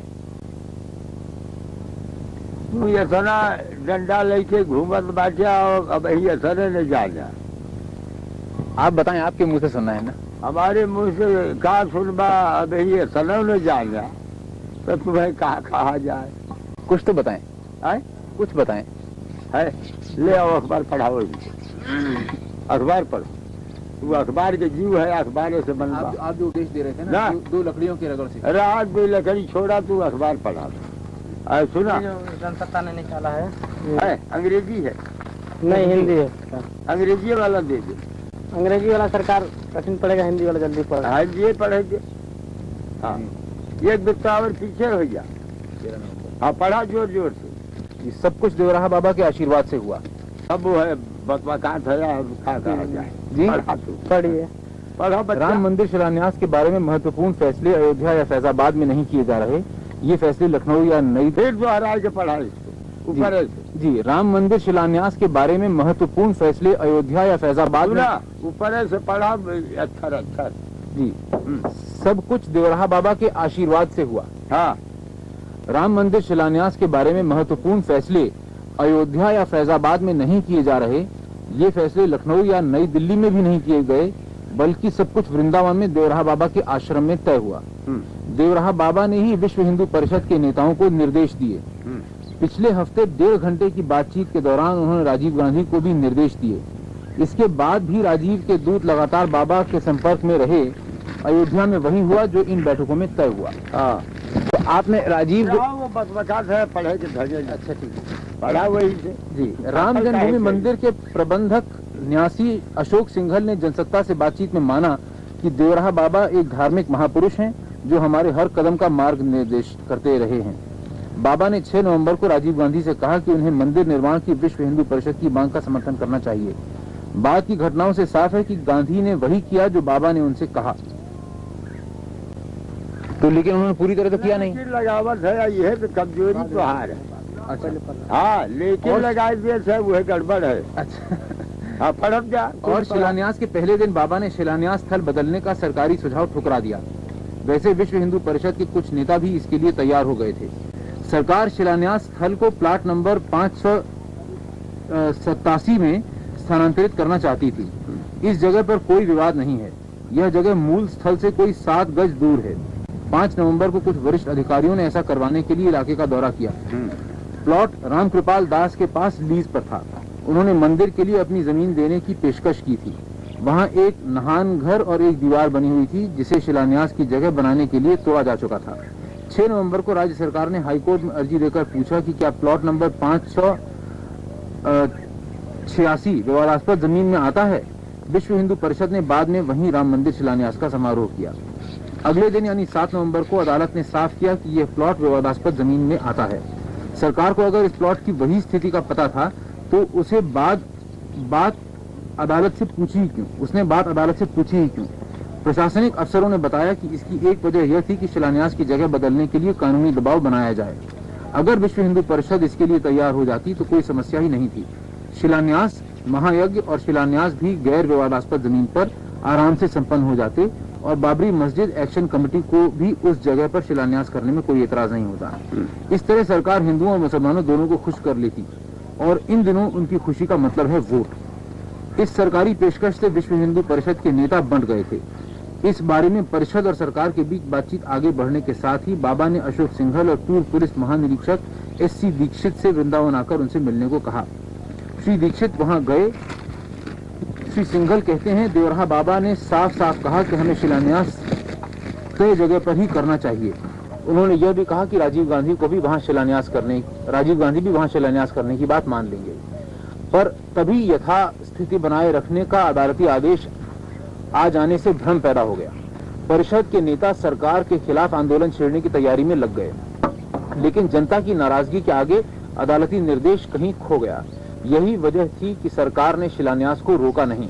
तू इतना डंडा लेके घूमत बाजा और अब यही असर न जाना। आप बताएं, आपके मुंह से सुनना है ना। हमारे मुंह से कहा सुनबा, अब यही असर न जाना तो तुम्हें कहा कहा जाए। कुछ तो बताएं। आए? कुछ बताएं। है, ले आओ अखबार पढ़ाओ। अखबार पढ़ो, तू अखबार के जीव है, अखबार से बनवा। आप जो उपदेश दे रहे थे ना, दो लकड़ियों की रगड़ से। रात भी लकड़ी छोड़ा, तू अखबार पढ़ा। सुना, जनसत्ता ने निकाला है, अंग्रेजी है नहीं हिंदी है। अंग्रेजी वाला दे दे। अंग्रेजी वाला सरकार कठिन पड़ेगा, हिंदी वाला जल्दी पड़ेगा। हाँ ये पढ़ेगे। हाँ, एक बिस्तावर पीछे हो गया। हाँ पढ़ा जोर जोर से। ये सब कुछ देवराहा बाबा के आशीर्वाद से हुआ। सब वो है बकबकात है या खा जाए जी पढ़ा तो पढ़िए। पढ़ा बच्चा। राम मंदिर शिलान्यास के बारे में महत्वपूर्ण फैसले अयोध्या या फैजाबाद में नहीं किए जा रहे, ये फैसले लखनऊ या नई फिर जो हराए के पढ़ा इसको ऊपर है से। जी, राम मंदिर शिलान्यास के बारे में महत्वपूर्ण फैसले अयोध्या या फैजाबाद में ऊपर है से पढ़ा अच्छा जी सब कुछ देवराहा बाबा के आशीर्वाद से हुआ। हाँ राम मंदिर शिलान्यास के बारे में महत्वपूर्ण फैसले अयोध्या या फैजाबाद में नहीं किए जा रहे, ये फैसले लखनऊ या नई दिल्ली में भी नहीं किए गए, बल्कि सब कुछ वृंदावन में देवराहा बाबा के आश्रम में तय हुआ। देवराहा बाबा ने ही विश्व हिंदू परिषद के नेताओं को निर्देश दिए। पिछले हफ्ते 1.5 घंटे की बातचीत के दौरान उन्होंने राजीव गांधी को भी निर्देश दिए। इसके बाद भी राजीव के दूत लगातार बाबा के संपर्क में रहे। अयोध्या में वही हुआ जो इन बैठकों में तय हुआ। हाँ तो आपने राजीव वो बकबकात है पढ़े के धजे। अच्छा ठीक है पढ़ा वही से। जी, राम जन्मभूमि मंदिर के प्रबंधक न्यासी अशोक सिंघल ने जनसत्ता से बातचीत में माना कि देवराहा बाबा एक धार्मिक महापुरुष हैं जो हमारे हर कदम का मार्ग निर्देश करते रहे हैं। बाबा ने 6 नवंबर को राजीव गांधी से कहा कि उन्हें मंदिर निर्माण की विश्व हिंदू परिषद की मांग का समर्थन करना चाहिए। बाद की घटनाओं से साफ है कि गांधी ने वही किया जो बाबा ने उनसे कहा। तो लेकिन उन्होंने पूरी तरह तो किया नहीं। लगावट है ये तो कमजोरी तो हार है। अच्छा हाँ लेकिन लगाए दिए है वो गड़बड़ है। अच्छा हाँ पढ़ब जा। और शिलान्यास के पहले दिन बाबा ने शिलान्यास स्थल बदलने का सरकारी सुझाव ठुकरा दिया। वैसे विश्व हिंदू परिषद के कुछ नेता भी इसके लिए तैयार हो गए थे। सरकार शिलान्यास स्थल को प्लाट नंबर 587 में स्थानांतरित करना चाहती थी। इस जगह पर कोई विवाद नहीं है। यह जगह मूल स्थल से कोई 7 गज दूर है। 5 नवंबर को कुछ वरिष्ठ अधिकारियों ने ऐसा करवाने के लिए इलाके का दौरा किया। प्लॉट रामकृपाल दास के पास लीज पर था। उन्होंने मंदिर के लिए अपनी जमीन देने की पेशकश की थी। वहां एक नहान घर और एक दीवार बनी हुई थी जिसे शिलान्यास की जगह बनाने के लिए तोड़ा जा चुका था। 6 नवंबर को राज्य सरकार ने हाईकोर्ट में अर्जी देकर पूछा कि क्या प्लॉट नंबर 586 विवादास्पद जमीन में आता है। विश्व हिंदू परिषद ने बाद में वहीं राम मंदिर शिलान्यास का समारोह किया। अगले दिन यानी 7 नवंबर को अदालत ने साफ किया कि यह प्लॉट विवादास्पद जमीन में आता है। सरकार को अगर इस प्लॉट की वही स्थिति का पता था तो उसे बात अदालत से पूछी ही क्यों? उसने बात अदालत से पूछी ही क्यों? प्रशासनिक अफसरों ने बताया कि इसकी एक वजह यह थी कि शिलान्यास की जगह बदलने के लिए कानूनी दबाव बनाया जाए। अगर विश्व हिंदू परिषद इसके लिए तैयार हो जाती तो कोई समस्या ही नहीं थी। शिलान्यास महायज्ञ और शिलान्यास भी गैर विवादास्पद जमीन पर आराम से संपन्न हो जाते और बाबरी मस्जिद एक्शन कमेटी को भी उस जगह पर शिलान्यास करने में कोई एतराज नहीं होता। इस तरह सरकार हिंदुओं और मुसलमानों दोनों को खुश कर लेती और इन दिनों उनकी खुशी का मतलब है वोट। इस सरकारी पेशकश से विश्व हिंदू परिषद के नेता बंट गए थे। इस बारे में परिषद और सरकार के बीच बातचीत आगे बढ़ने के साथ ही बाबा ने अशोक सिंघल और पूर्व पुलिस महानिरीक्षक SC दीक्षित से वृंदावन आकर उनसे मिलने को कहा। श्री दीक्षित वहां गए। श्री सिंघल कहते हैं देवराहा बाबा ने साफ साफ कहा कि हमें शिलान्यास तय जगह पर ही करना चाहिए। उन्होंने यह भी कहा कि राजीव गांधी भी वहां शिलान्यास करने की बात मान लेंगे, पर तभी यथास्थिति बनाए रखने का अदालती आदेश आ जाने से भ्रम पैदा हो गया। परिषद के नेता सरकार के खिलाफ आंदोलन छेड़ने की तैयारी में लग गए, लेकिन जनता की नाराजगी के आगे अदालती निर्देश कहीं खो गया। यही वजह थी कि सरकार ने शिलान्यास को रोका नहीं।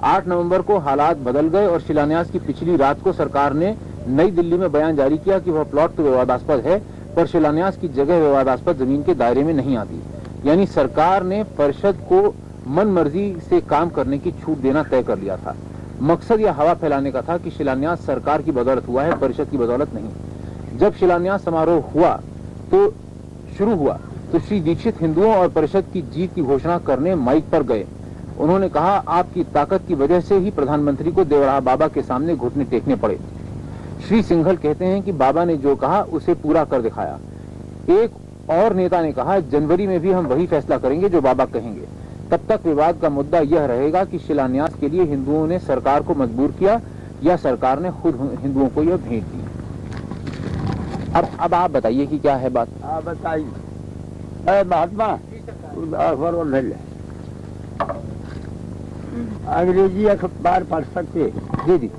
8 नवंबर को हालात बदल गए और शिलान्यास की पिछली रात को सरकार ने नई दिल्ली में बयान जारी किया कि वह प्लॉट तो विवादास्पद है, पर शिलान्यास की जगह विवादास्पद जमीन के दायरे में नहीं आती। यानी सरकार ने परिषद को मन मर्जी से काम करने की छूट देना तय कर लिया था। मकसद यह हवा फैलाने का था कि शिलान्यास सरकार की बदौलत हुआ है, परिषद की बदौलत नहीं। जब शिलान्यास समारोह शुरू हुआ तो श्री दीक्षित हिंदुओं और परिषद की जीत की घोषणा करने माइक पर गए। उन्होंने कहा, आपकी ताकत की वजह से ही प्रधानमंत्री को देवराहा बाबा के सामने घुटने टेकने पड़े। श्री सिंघल कहते हैं कि बाबा ने जो कहा उसे पूरा कर दिखाया। एक और नेता ने कहा, जनवरी में भी हम वही फैसला करेंगे जो बाबा कहेंगे। तब तक विवाद का मुद्दा यह रहेगा कि शिलान्यास के लिए हिंदुओं ने सरकार को मजबूर किया या सरकार ने खुद हिंदुओं को यह भेंट दी। अब आप बताइए कि क्या है बात। आप बताइए महात्मा। अंग्रेजी अखबार पढ़ सकते? जी जी।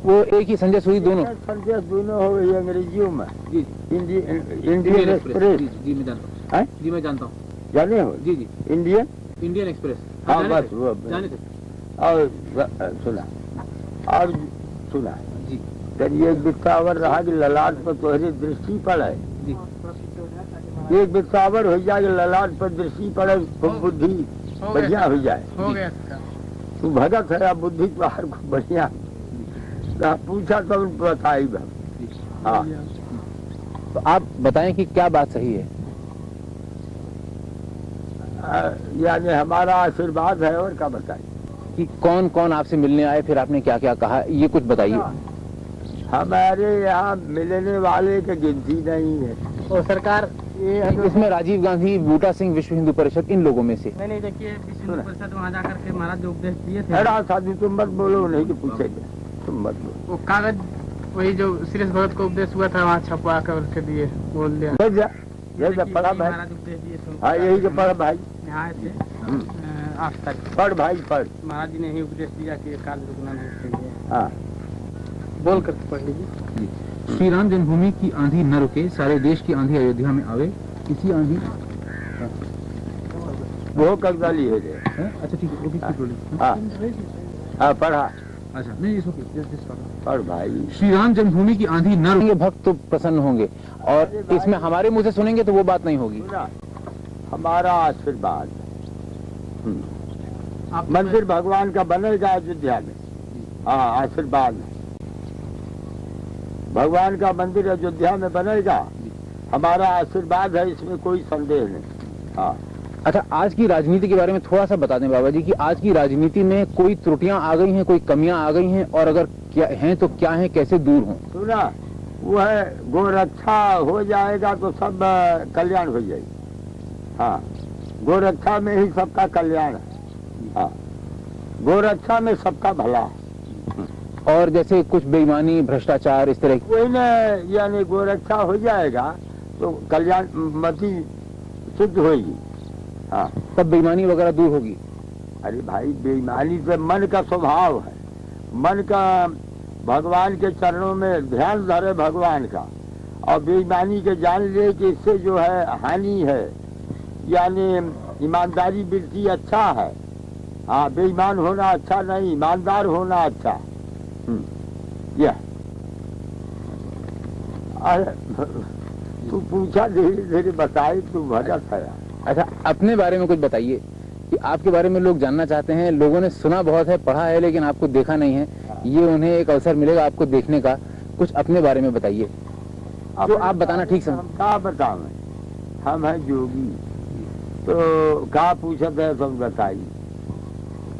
वो एक ही संजय सूरी दोनों संजय दोनों हो गई अंग्रेजियों में। जी इंडियन एक्सप्रेस। जी मैं जानता हूँ। जी मैं जानता हूँ। जाने हो? जी जी इंडियन एक्सप्रेस। हाँ बस वो जाने थे। और सुना और सुना जी फिर ये बिस्तावर रहा कि ललाट पर तोहरी दृष्टि पड़े। जी एक बिस्तावर हो जाए कि ललाट पर दृष्टि पड़े तो बुद्धि बढ़िया हो जाए। हो गया। तू भगत है बुद्धि तुहार को बढ़िया पूछा तो बताई। हाँ तो आप बताएं कि क्या बात सही है। यानी हमारा आशीर्वाद है और क्या बताएं कि कौन कौन आपसे मिलने आए, फिर आपने क्या क्या कहा, ये कुछ बताइए। हमारे यहाँ मिलने वाले की गिनती नहीं है। और सरकार ये इसमें राजीव गांधी, बूटा सिंह, विश्व हिंदू परिषद, इन लोगों में से नहीं देखिए विश्व हिंदू परिषद वहाँ जाकर के महाराज जो उपदेश दिए थे। अरे साधु तुम मत बोलो, नहीं तो पूछेंगे, तुम मत बोलो। वो कागज वही जो श्रीश भगत को उपदेश हुआ था वहाँ छपवा कर दिए, बोल दिया पढ़ा भाई। महाराज उपदेश दिए थे। हाँ यही तो पढ़ भाई, यहाँ थे आज तक पढ़ भाई पढ़। महाराज जी ने ही उपदेश दिया कि काल रुकना नहीं चाहिए। हाँ बोल कर पढ़ लीजिए। श्री राम जन्मभूमि की आंधी न रुके, सारे देश की आंधी अयोध्या में आवे। इसी आंधी वो कगदाली है जे। अच्छा ठीक है, वो भी बोलिए। हाँ हाँ पढ़ा। अच्छा नहीं इसको पढ़ भाई। श्री राम जन्मभूमि की आंधी न रुके, भक्त तो प्रसन्न होंगे, और इसमें हमारे मुंह से सुनेंगे तो वो बात नहीं होगी। हमारा आशीर्वाद मंदिर भगवान का बनेगा अयोध्या में। हाँ आशीर्वाद भगवान का मंदिर अयोध्या में बनेगा, हमारा आशीर्वाद है, इसमें कोई संदेह नहीं। हाँ अच्छा आज की राजनीति के बारे में थोड़ा सा बता दें बाबा जी कि आज की राजनीति में कोई त्रुटियां आ गई हैं, कोई कमियां आ गई हैं, और अगर क्या हैं तो क्या हैं, कैसे दूर हों। सुना वो है गोरक्षा हो जाएगा तो सब कल्याण हो जाएगी। हाँ गोरक्षा में ही सबका कल्याण है। हाँ गोरक्षा में सबका भला है। और जैसे कुछ बेईमानी, भ्रष्टाचार, इस तरह की वही न, यानी गोरक्षा हो जाएगा तो कल्याण मति सिद्ध होगी। हाँ तब बेईमानी वगैरह दूर होगी। अरे भाई बेईमानी से मन का स्वभाव है, मन का भगवान के चरणों में ध्यान धरे भगवान का, और बेईमानी के जान ले कि इससे जो है हानि है, यानी ईमानदारी बिल्कुल अच्छा है। हाँ बेईमान होना अच्छा नहीं, ईमानदार होना अच्छा। यह अरे तू पूछा धीरे धीरे बताई, तू भगत है। अच्छा अपने बारे में कुछ बताइए कि आपके बारे में लोग जानना चाहते हैं। लोगों ने सुना बहुत है, पढ़ा है, लेकिन आपको देखा नहीं है। ये उन्हें एक अवसर मिलेगा आपको देखने का। कुछ अपने बारे में बताइए जो आप बताना ठीक समझ। क्या बताओ, हम हैं योगी, तो क्या पूछते है सब बताइए।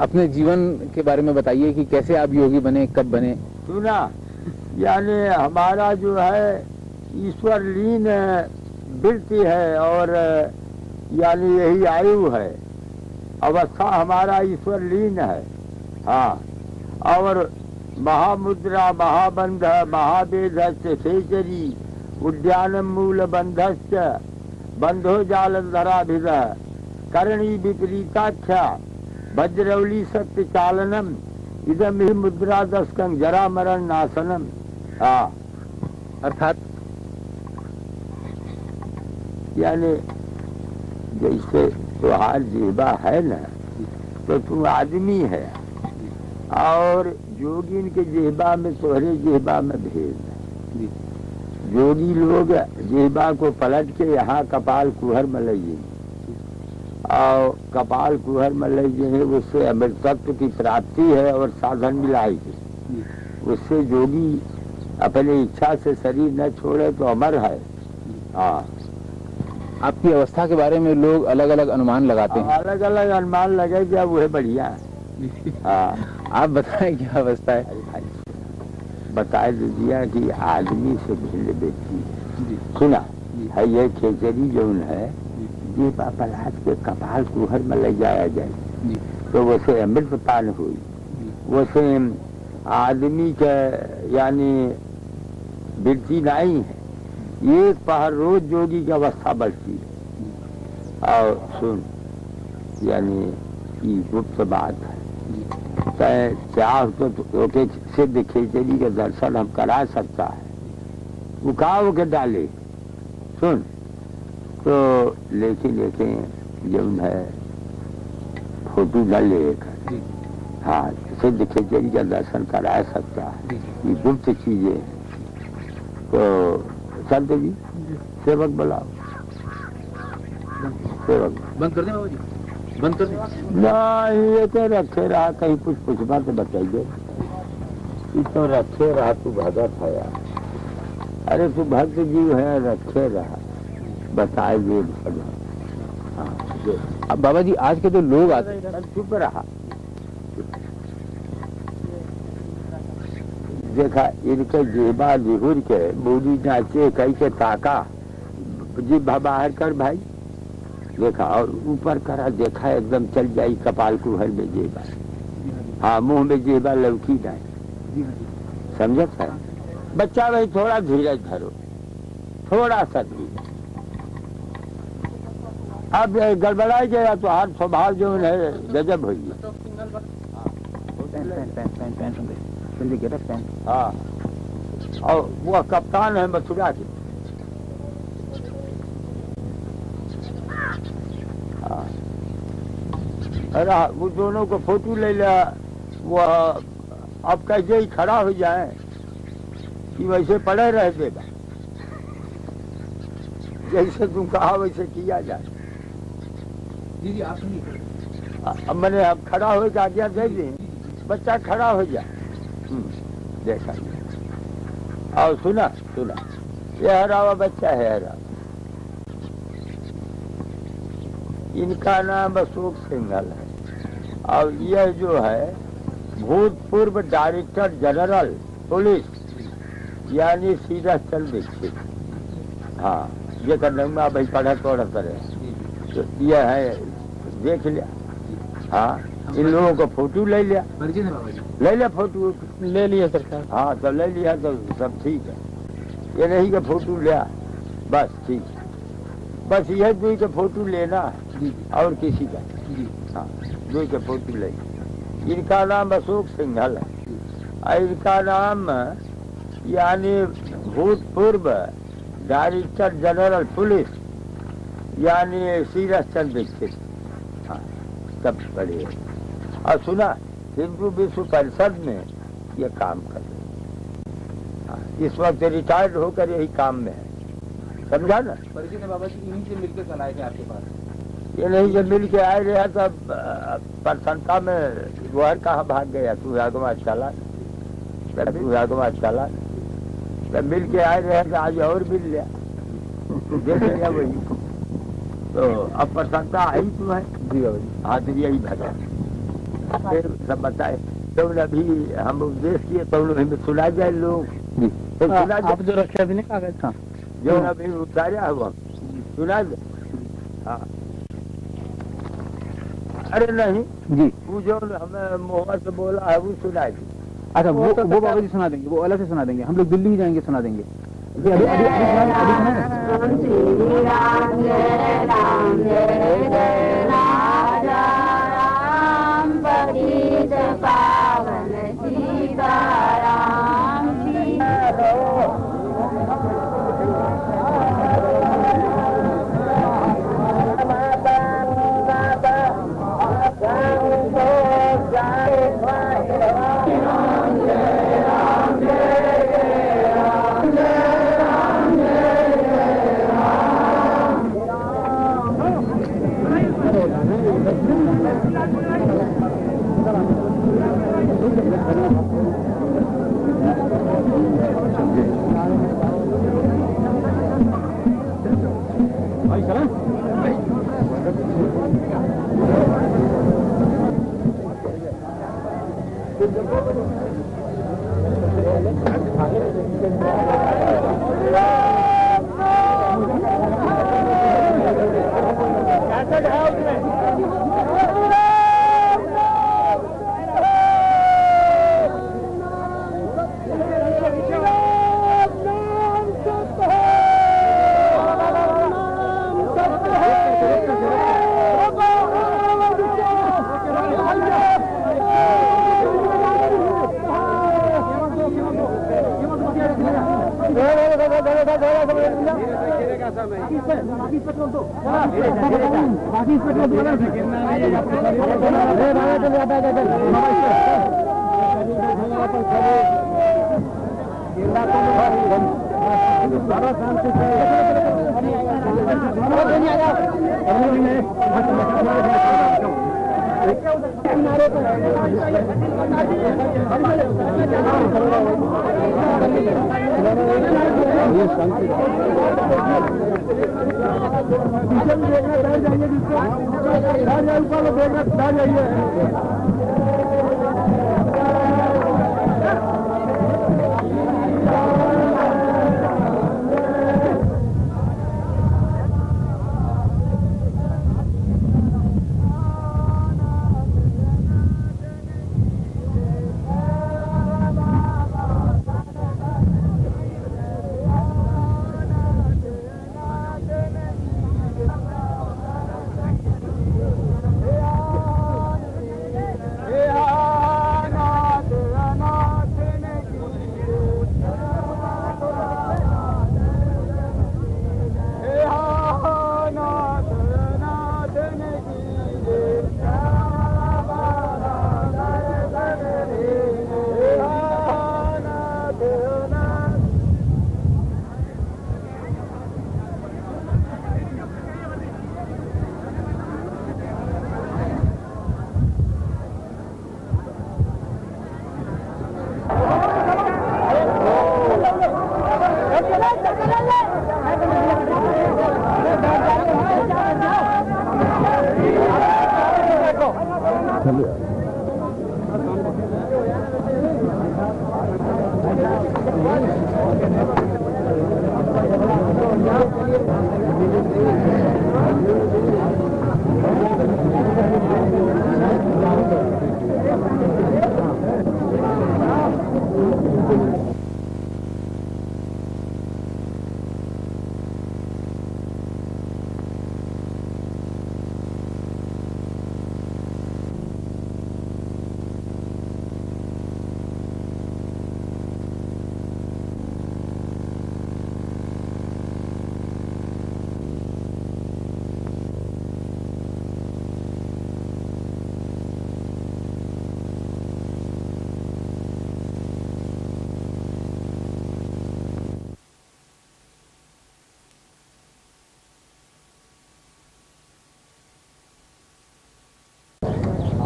अपने जीवन के बारे में बताइए कि कैसे आप योगी बने, कब बने। सुना यानी हमारा जो है ईश्वर लीन वृत्ति है, और यानी यही आयु है, अवस्था हमारा ईश्वर लीन है। हाँ और महामुद्रा महाबंध महावेद सेचरी उद्यान मूल बंधश्च बंधो जालंधराभिध करणी विपरीताख्या वज्रौली सत्य चालनम इदम ही मुद्रा दस्कं जरा मरण नाशनम। हाँ अर्थात यानी जैसे तुहार जीवा है ना, तो तू आदमी है, और जोगिन के जेबा में तोहरे जेबा में भेद है। जोगी लोग जेबा को पलट के यहाँ कपाल कुहर में ले जाएंगे, और कपाल कुहर में ले जाएंगे, उससे अमृतत्व की प्राप्ति है और साधन मिलाएगी। उससे जोगी अपनी इच्छा से शरीर न छोड़े तो अमर है। हाँ आपकी अवस्था के बारे में लोग अलग अलग अनुमान लगाते हैं। अलग अलग अनुमान लगेगा, वो है बढ़िया। हाँ आप बताएं क्या अवस्था है। बता दीजिए कि आदमी से भिन्न व्यक्ति है। सुना है ये खेचरी जो है, ये पलाश के कपाल कुहर में ले जाया जाए तो वैसे अमृत पान हुई, वैसे आदमी के यानी वृत्ति नहीं है। एक पहर रोज जोगी की अवस्था बढ़ती है। और सुन यानी ये गुप्त बात है, चाह तो ओके सिद्ध खिचड़ी के दर्शन हम करा सकता है, वो कहा के डाले सुन तो, लेकिन जो है फोटो डाले हाँ सिद्ध खिचड़ी का दर्शन करा सकता है, ये गुप्त चीजें हैं। तो संत जी सेवक बुलाओ, सेवक बंद कर दें बाबा जी, बंद कर दें। नहीं ये तो रखे रहा, कहीं कुछ पूछना तो बताइए। ये तो रखे रहा, तू भगत है यार, अरे तू भक्त जीव है, रखे रहा बताए ये हाँ। अब बाबा जी आज के जो लोग आते हैं, चुप रहा, देखा इनके जेबा लिहुर के बूढ़ी नाचे कहीं के ताका जी बाहर कर भाई, देखा और ऊपर करा, देखा एकदम चल जाई कपाल कुहर में जेबा, हाँ मुंह में जेबा लौकी नहीं, समझत है बच्चा भाई, थोड़ा धीरज धरो, थोड़ा सा धीरज। अब गड़बड़ा गया तो हर स्वभाव जो है गजब हो गया। हाँ और वो कप्तान है मथुरा के, हाँ अरे वो दोनों को फोटो ले लिया, वो अब कैसे ही खड़ा हो जाए कि वैसे पड़े रह देगा, जैसे तुम कहा वैसे किया जाए। जी आप सुनिए, अब मैंने अब खड़ा हो के आज्ञा दे दी, बच्चा खड़ा हो जाए, देखा और सुना ये हरा हुआ बच्चा है, हरा, इनका नाम अशोक सिंघल है और यह जो है भूतपूर्व डायरेक्टर जनरल पुलिस यानी सीरथ चंद्र दीक्षित, हाँ ये करना भाई पढ़त रहे तो यह है, देख लिया, हाँ इन लोगों को फोटो ले लिया, ले लिया फोटो, ले लिया सरकार, हाँ तो ले लिया तो सब ठीक है, ये नहीं कि फोटो लिया बस ठीक, बस यह दुई के फोटो लेना है और किसी का, हाँ दुई के फोटो ले। इनका नाम अशोक सिंघल है और इनका नाम यानी भूतपूर्व डायरेक्टर जनरल पुलिस यानी सीरथ चंद्र दीक्षित, हाँ सब बड़े। और सुना हिंदू विश्व परिषद में ये काम कर रहे, हाँ इस वक्त रिटायर्ड होकर यही काम में है, समझा ना। परिचित है बाबा जी, इन्हीं से मिलकर कल आए थे आपके पास। ये नहीं जब मिल के आए रहा तब प्रसन्नता में गोहर कहाँ भाग गया, तू आगमा चला, तू आगमा चला, तब मिल के आए रहे तो आज और मिल लिया, देख लिया वही तो अब प्रसन्नता आई तू है। जी बाबा जी, हाँ तो यही भगा फिर सब बताए, तो अभी हम उपदेश किए तो हमें सुना जाए लोग, तो सुना आप जो रखे अभी नहीं कागज, हाँ जो अभी उतारा हुआ सुना दे, हाँ अरे नहीं जी, वो जो हमें मुँह से बोला है वो सुनाई दी। अच्छा वो बाबा जी सुना देंगे, वो अलग से सुना देंगे, हम लोग दिल्ली ही जाएंगे सुना देंगे। अभी अभी अभी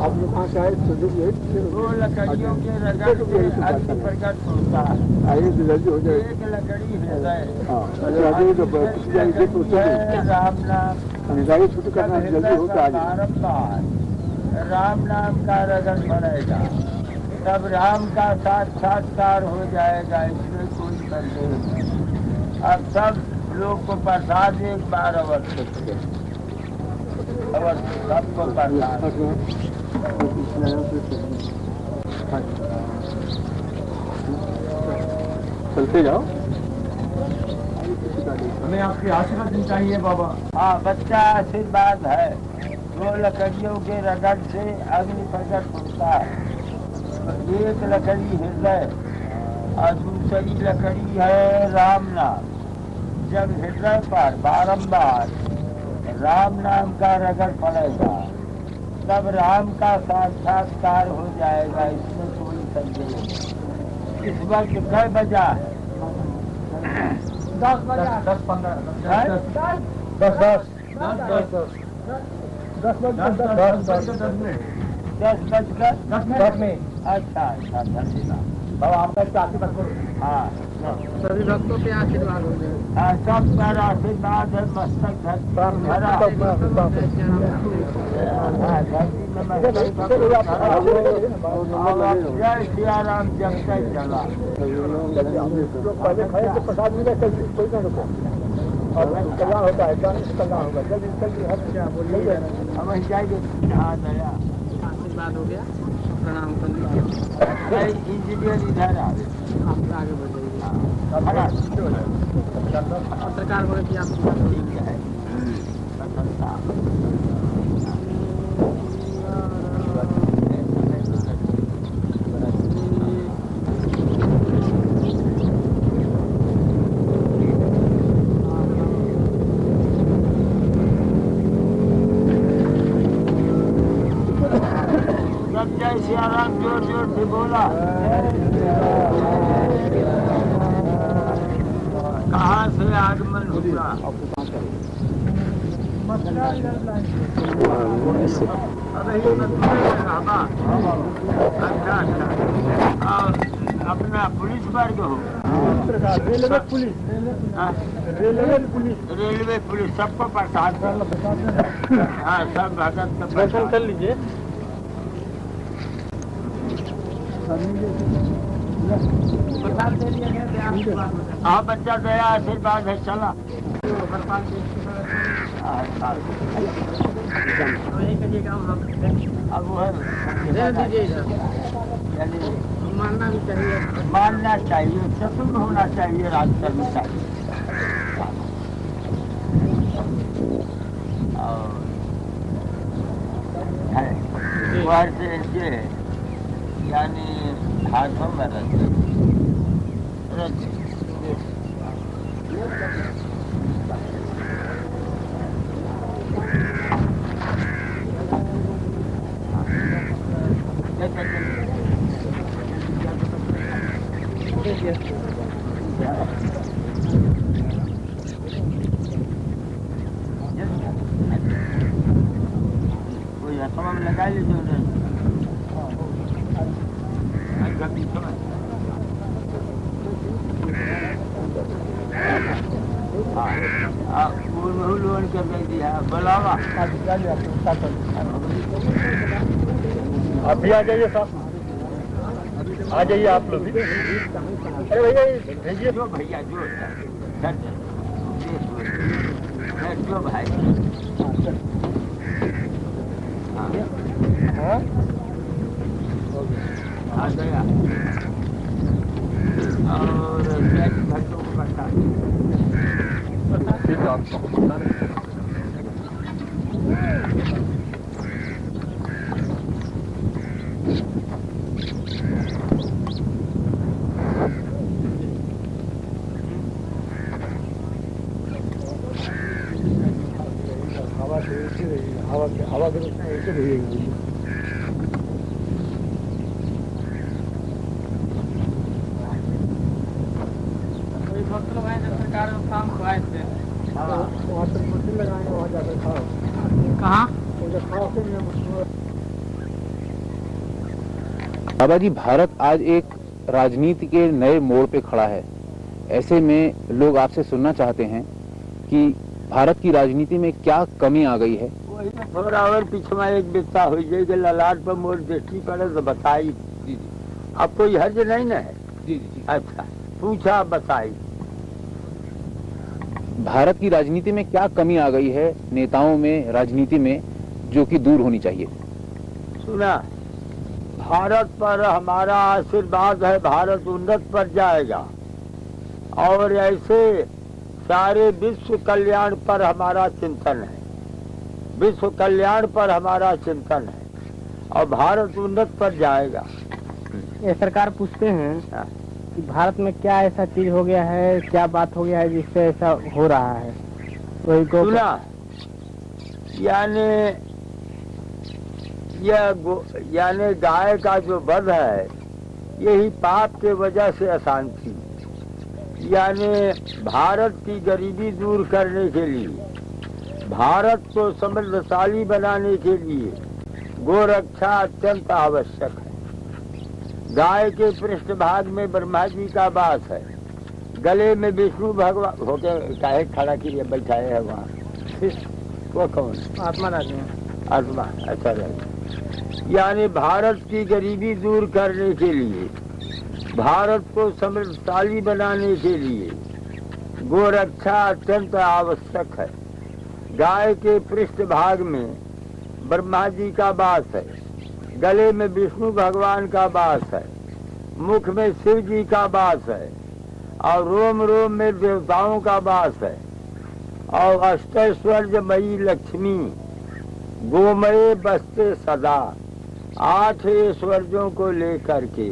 आप लोग कहाँ से आए? वो लकड़ियों के रगड़ के अग्नि प्रकट होता है। आइए तो जल्दी हो जाए। एक लकड़ी हृदय राम नाम गाड़ी छुट्टी करना जल्दी होता है। बारंबार राम नाम का रगड़ पड़ेगा, तब राम का साक्षात्कार हो जाएगा, इसमें कोई संदेह नहीं। अब सब लोग को प्रसाद एक बार अवश्य सबको प्रसाद। चलते जाओ। हमें आपकी आशीर्वाद चाहिए बाबा। हाँ, बच्चा आशीर्वाद है। दो लकड़ियों के रगड़ से अग्नि प्रकट होता है। एक लकड़ी हृदय और दूसरी लकड़ी है राम नाम। जब हृदय पर बारंबार राम नाम का रगड़ पड़ेगा, तब राम का साक्षात्कार हो जाएगा, इसमें कोई संदेह नहीं। इस वक्त कई बजा है? 10 बजा। 10-15 10 में। अच्छा, धन्यवाद बाबा, आपका आशीर्वाद करो। हाँ, सभी भक्तों पे आशीर्वाद हो जाए। सब पर आशीर्वाद है, मस्तक जय सिया राम। जब तक चला प्रसाद मिले कोई ना रुको। और कल्याण होता है, कल्याण होगा। जल्दी हम जाएंगे। हाँ दया आशीर्वाद हो गया, प्रणाम कर लीजिए। इंजीनियर इधर आ आगे बढ़ जाइए। पत्रकार बोले कि आप ठीक है। जोर जोर से बोला। कहाँ से आगमन हुआ? अच्छा अच्छा। और अपना पुलिस वर्ग हो? रेलवे पुलिस, रेलवे पुलिस सबको प्रसाद। हाँ, सब भगत का दर्शन कर लीजिए। हाँ बच्चा, दया आशीर्वाद है। चला अब वो यानी मानना भी चाहिए, मानना चाहिए, चतुर होना चाहिए, राज करना चाहिए। और है बाहर से इनके यानी हाथों में रच कोई हथवा में लगा लीजिए। लोन कर दिया बुलावा। आप भी आ जाइए साहब, आ जाइए आप लोग भी। अरे भैया भेजिए। जो भैया जो जो भाई। हाँ आ गया। और भक्तों को बता हवा के ऐसे भेजेंगे। कहाँ? बाबा जी, भारत आज एक राजनीति के नए मोड़ पे खड़ा है। ऐसे में लोग आपसे सुनना चाहते हैं कि भारत की राजनीति में क्या कमी आ गई है। थोड़ा और पीछे में एक बिस्ता हो जाएगी, ललाट पर मोर दृष्टि पड़े तो बताई। जी जी अब कोई हर्ज नहीं न है? जी जी। अच्छा, पूछा बताई। भारत की राजनीति में क्या कमी आ गई है नेताओं में, राजनीति में, जो कि दूर होनी चाहिए? सुना, भारत पर हमारा आशीर्वाद है, भारत उन्नत पर जाएगा। और ऐसे सारे विश्व कल्याण पर हमारा चिंतन है, विश्व कल्याण पर हमारा चिंतन है, और भारत उन्नत पर जाएगा। ये सरकार पूछते हैं हाँ। कि भारत में क्या ऐसा चीज हो गया है, क्या बात हो गया है जिससे ऐसा हो रहा है? वही को सुना, यानी गाय का जो वध है, यही पाप के वजह से अशांति। यानी भारत की गरीबी दूर करने के लिए, भारत को समृद्धशाली बनाने के लिए गोरक्षा अत्यंत आवश्यक है। गाय के पृष्ठभाग में ब्रह्मा जी का वास है, गले में विष्णु भगवान होके काहे खड़ा किए बैठाए है वहाँ। वो कौन? आत्मा राजी आत्मा। अच्छा रहे। यानी भारत की गरीबी दूर करने के लिए, भारत को समृद्धशाली बनाने के लिए गोरक्षा अत्यंत आवश्यक है। गाय के पृष्ठभाग में ब्रह्मा जी का वास है, गले में विष्णु भगवान का वास है, मुख में शिव जी का वास है, और रोम रोम में देवताओं का वास है, और अष्टैश्वर्यमयी लक्ष्मी गोमय बसते सदा। 8 ऐश्वर्यों को लेकर के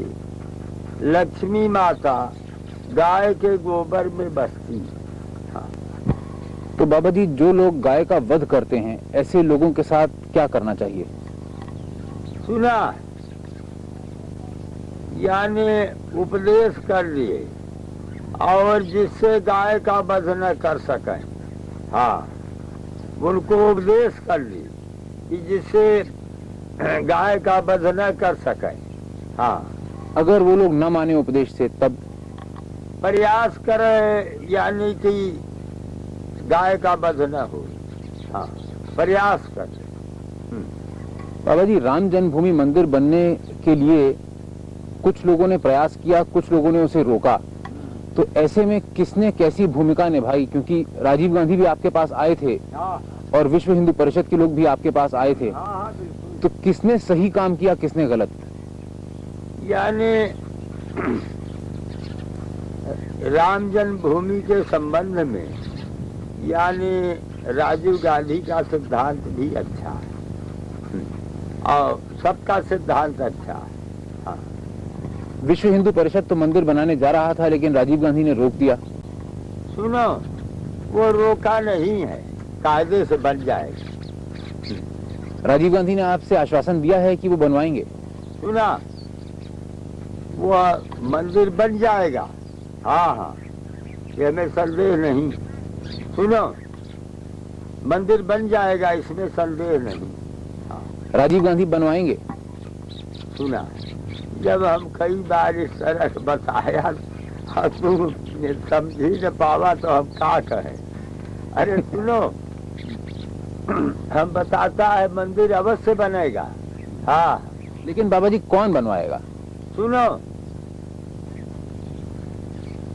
लक्ष्मी माता गाय के गोबर में बसती। हाँ। तो बाबा जी, जो लोग गाय का वध करते हैं, ऐसे लोगों के साथ क्या करना चाहिए? सुना, यानी उपदेश कर लिए और जिससे गाय का वध न कर सके, हाँ, उनको उपदेश कर लिए कि जिससे गाय का वध न कर सके। हाँ, अगर वो लोग न माने उपदेश से तब प्रयास करे, यानी कि गाय का वध न हो। हाँ, प्रयास करे। बाबा जी, राम जन्मभूमि मंदिर बनने के लिए कुछ लोगों ने प्रयास किया, कुछ लोगों ने उसे रोका, तो ऐसे में किसने कैसी भूमिका निभाई? क्योंकि राजीव गांधी भी आपके पास आए थे और विश्व हिंदू परिषद के लोग भी आपके पास आए थे, तो किसने सही काम किया, किसने गलत? यानी राम जन्मभूमि के संबंध में यानी राजीव गांधी का सिद्धांत भी अच्छा है और सबका सिद्धांत अच्छा है। हाँ। विश्व हिंदू परिषद तो मंदिर बनाने जा रहा था, लेकिन राजीव गांधी ने रोक दिया। सुनो, वो रोका नहीं है, कायदे से बन जाएगा। राजीव गांधी ने आपसे आश्वासन दिया है कि वो बनवाएंगे। सुना, वो मंदिर बन जाएगा। हाँ हाँ, ये में संदेह नहीं। सुनो, मंदिर बन जाएगा, इसमें संदेह नहीं। हाँ। राजीव गांधी बनवाएंगे। सुना, जब हम कई बार इस तरह बताया और तुम समझी न पावा तो हम क्या कहें। अरे सुनो, हम बताता है मंदिर अवश्य बनेगा। हाँ, लेकिन बाबा जी कौन बनवाएगा? सुनो,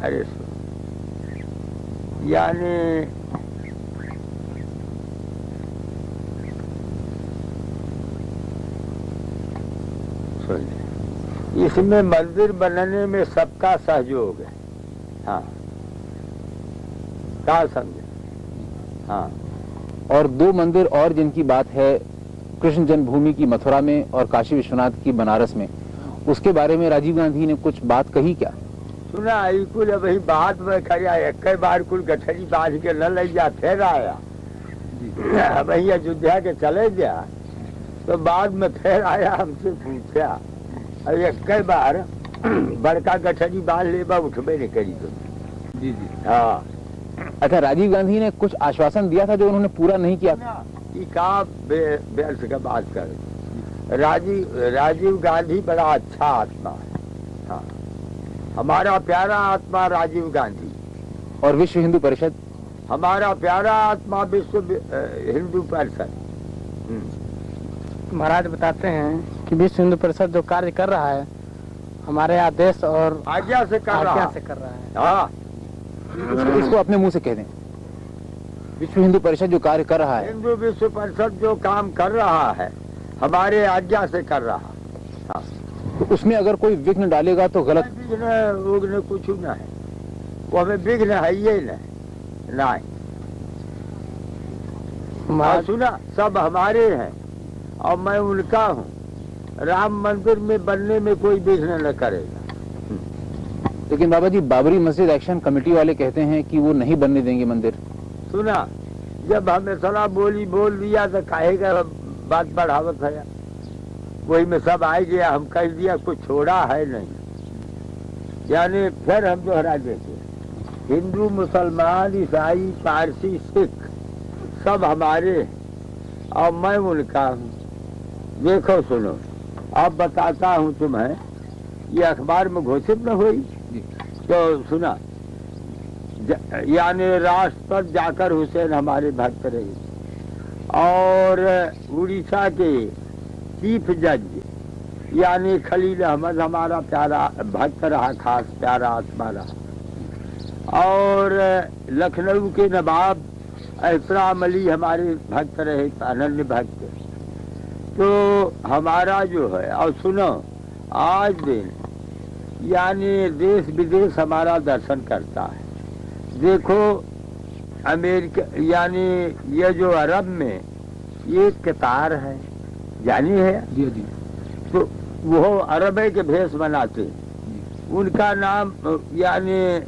अरे यानी सुन, इसमें मंदिर बनने में सबका सहयोग है। हाँ, क्या समझे? हाँ, और दो मंदिर और जिनकी बात है, कृष्ण जन्मभूमि की मथुरा में और काशी विश्वनाथ की बनारस में, उसके बारे में राजीव गांधी ने कुछ बात कही क्या? सुना, कुल वही बात में खरिया, एक बार कुल गठरी बांध के न ले जा, फिर आया वही अयोध्या के चले गया, तो बाद में फिर आया, हमसे पूछा, और एक बार बड़का गठरी बांध ले बा, उठबे नहीं करी तुम। जी जी। हाँ। अच्छा, राजीव गांधी ने कुछ आश्वासन दिया था जो उन्होंने पूरा नहीं किया था। व्यर्थ का बात कर। राजीव गांधी बड़ा अच्छा आत्मा है। हाँ, हमारा प्यारा आत्मा राजीव गांधी। और विश्व हिंदू परिषद? हमारा प्यारा आत्मा विश्व हिंदू परिषद। महाराज बताते हैं कि विश्व हिंदू परिषद जो कार्य कर रहा है, हमारे आदेश और आज्ञा से कर रहा है। हाँ, इसको अपने मुंह से कह दें। विश्व हिंदू परिषद जो कार्य कर रहा है, हिंदू विश्व परिषद जो काम कर रहा है, हमारे आज्ञा से कर रहा है। हाँ। तो उसमें अगर कोई विघ्न डालेगा तो गलत? विघ्न कुछ न है, वो हमें विघ्न है ये नहीं। सुना, सब हमारे हैं और मैं उनका हूँ। राम मंदिर में बनने में कोई विघ्न न करेगा। लेकिन बाबा जी, बाबरी मस्जिद एक्शन कमेटी वाले कहते हैं कि वो नहीं बनने देंगे मंदिर। सुना, जब हमें सलाह बोल दिया तो काहेगा बात बढ़ावत है, वही में सब आ गया, हम कह दिया, कुछ छोड़ा है नहीं। यानी फिर हम दोहरा देते, हिंदू मुसलमान ईसाई पारसी सिख सब हमारे और मैं उनका हूँ। देखो सुनो, अब बताता हूँ तुम्हें, ये अखबार में घोषित न हुई तो सुना, यानी राष्ट्र पर जाकर हुसैन हमारे भक्त रहे और उड़ीसा के चीफ जज यानी खलील अहमद हमारा प्यारा भक्त रहा, खास प्यारा आत्मा रहा, और लखनऊ के नवाब एहतराम अली हमारे भक्त रहे, अनन्य भक्त। तो हमारा जो है, और सुनो, आज दिन यानी देश विदेश हमारा दर्शन करता है। देखो, अमेरिका यानी ये जो अरब में ये कतार है, जानी है? जी जी। तो वो अरब के भेष बनाते, उनका नाम यानी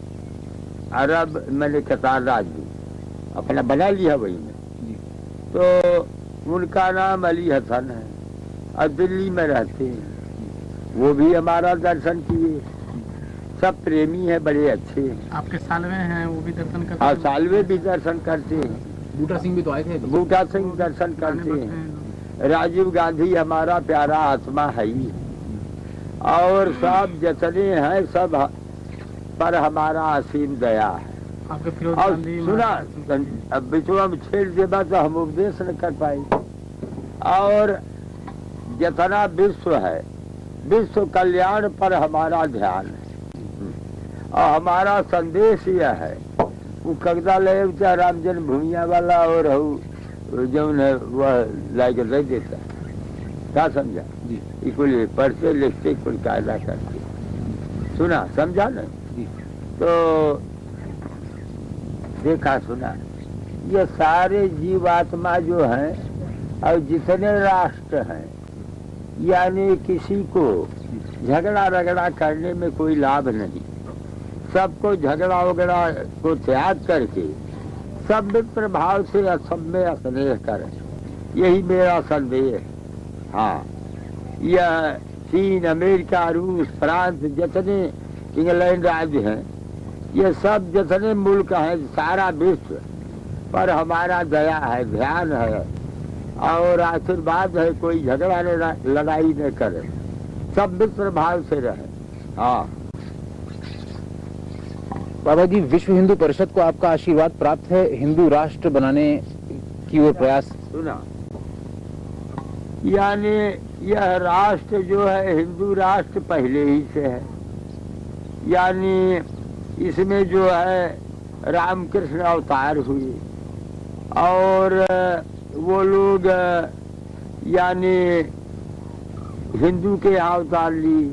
अरब मैंने कतार राजदूत अपना बना लिया वही में। तो उनका नाम अली हसन है और दिल्ली में रहते हैं। वो भी हमारा दर्शन किए। सब प्रेमी है, बड़े अच्छे हैं। आपके सालवे हैं, वो भी दर्शन करते हाँ, हैं। सालवे भी दर्शन करते हैं। बूटा सिंह भी तो आए थे। बूटा सिंह दर्शन करते हैं। राजीव गांधी हमारा प्यारा आत्मा है ही। और सब जितने हैं सब पर हमारा असीम दया है। आपके फिरोज और गांधी सुना, अब बिचवा में छेड़ देगा तो हम उपदेश न कर पाए। और जितना विश्व है, विश्व कल्याण पर हमारा ध्यान है। और हमारा संदेश यह है, वो कगदा ले राम जन्मभूमिया वाला और जो है वह लाइक रह देता है। क्या समझा जी? कुल पढ़ते लिखते कुल कायदा करते। सुना, समझा न? तो देखा सुना, ये सारे जीवात्मा जो हैं और जितने राष्ट्र हैं, यानी किसी को झगड़ा रगड़ा करने में कोई लाभ नहीं। सबको झगड़ा वगड़ा को त्याग करके सब मित्र भाव से सब में स्नेह करें, यही मेरा संदेश है। हाँ, यह चीन, अमेरिका, रूस, फ्रांस, जितने इंग्लैंड राज्य हैं, ये सब जितने मुल्क हैं, सारा विश्व पर हमारा दया है, ध्यान है और आशीर्वाद है। कोई झगड़ा लड़ाई न करे, सब मित्र भाव से रहे। हाँ बाबा जी, विश्व हिंदू परिषद को आपका आशीर्वाद प्राप्त है हिंदू राष्ट्र बनाने की ओर प्रयास। सुना, यानी यह राष्ट्र जो है हिंदू राष्ट्र पहले ही से है। यानी इसमें जो है रामकृष्ण अवतार हुए और वो लोग यानी हिंदू के अवतार ली।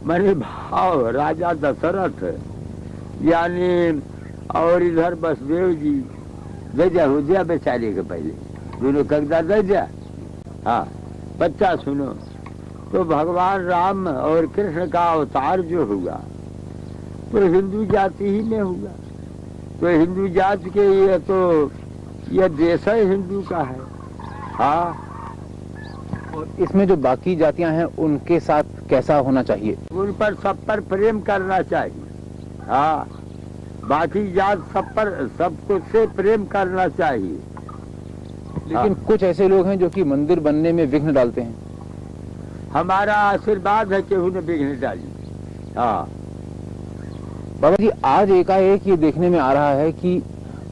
मैंने भाव राजा दशरथ यानी और इधर बसदेव जी दे हो दिया बेचारे के पहले दोनों कगदा दे दिया। हाँ, बच्चा सुनो, तो भगवान राम और कृष्ण का अवतार जो हुआ तो हिंदू जाति ही में हुआ। तो हिंदू जाति के ये तो यह देश है हिंदू का है। हाँ, और इसमें जो बाकी जातियां हैं उनके साथ कैसा होना चाहिए? उन पर सब पर प्रेम करना चाहिए। हाँ, बाकी जात सब पर सबको से प्रेम करना चाहिए। लेकिन कुछ ऐसे लोग हैं जो कि मंदिर बनने में विघ्न डालते हैं। हमारा आशीर्वाद है कि उन्हें विघ्न डाली। हाँ बाबा जी, आज एकाएक ये देखने में आ रहा है कि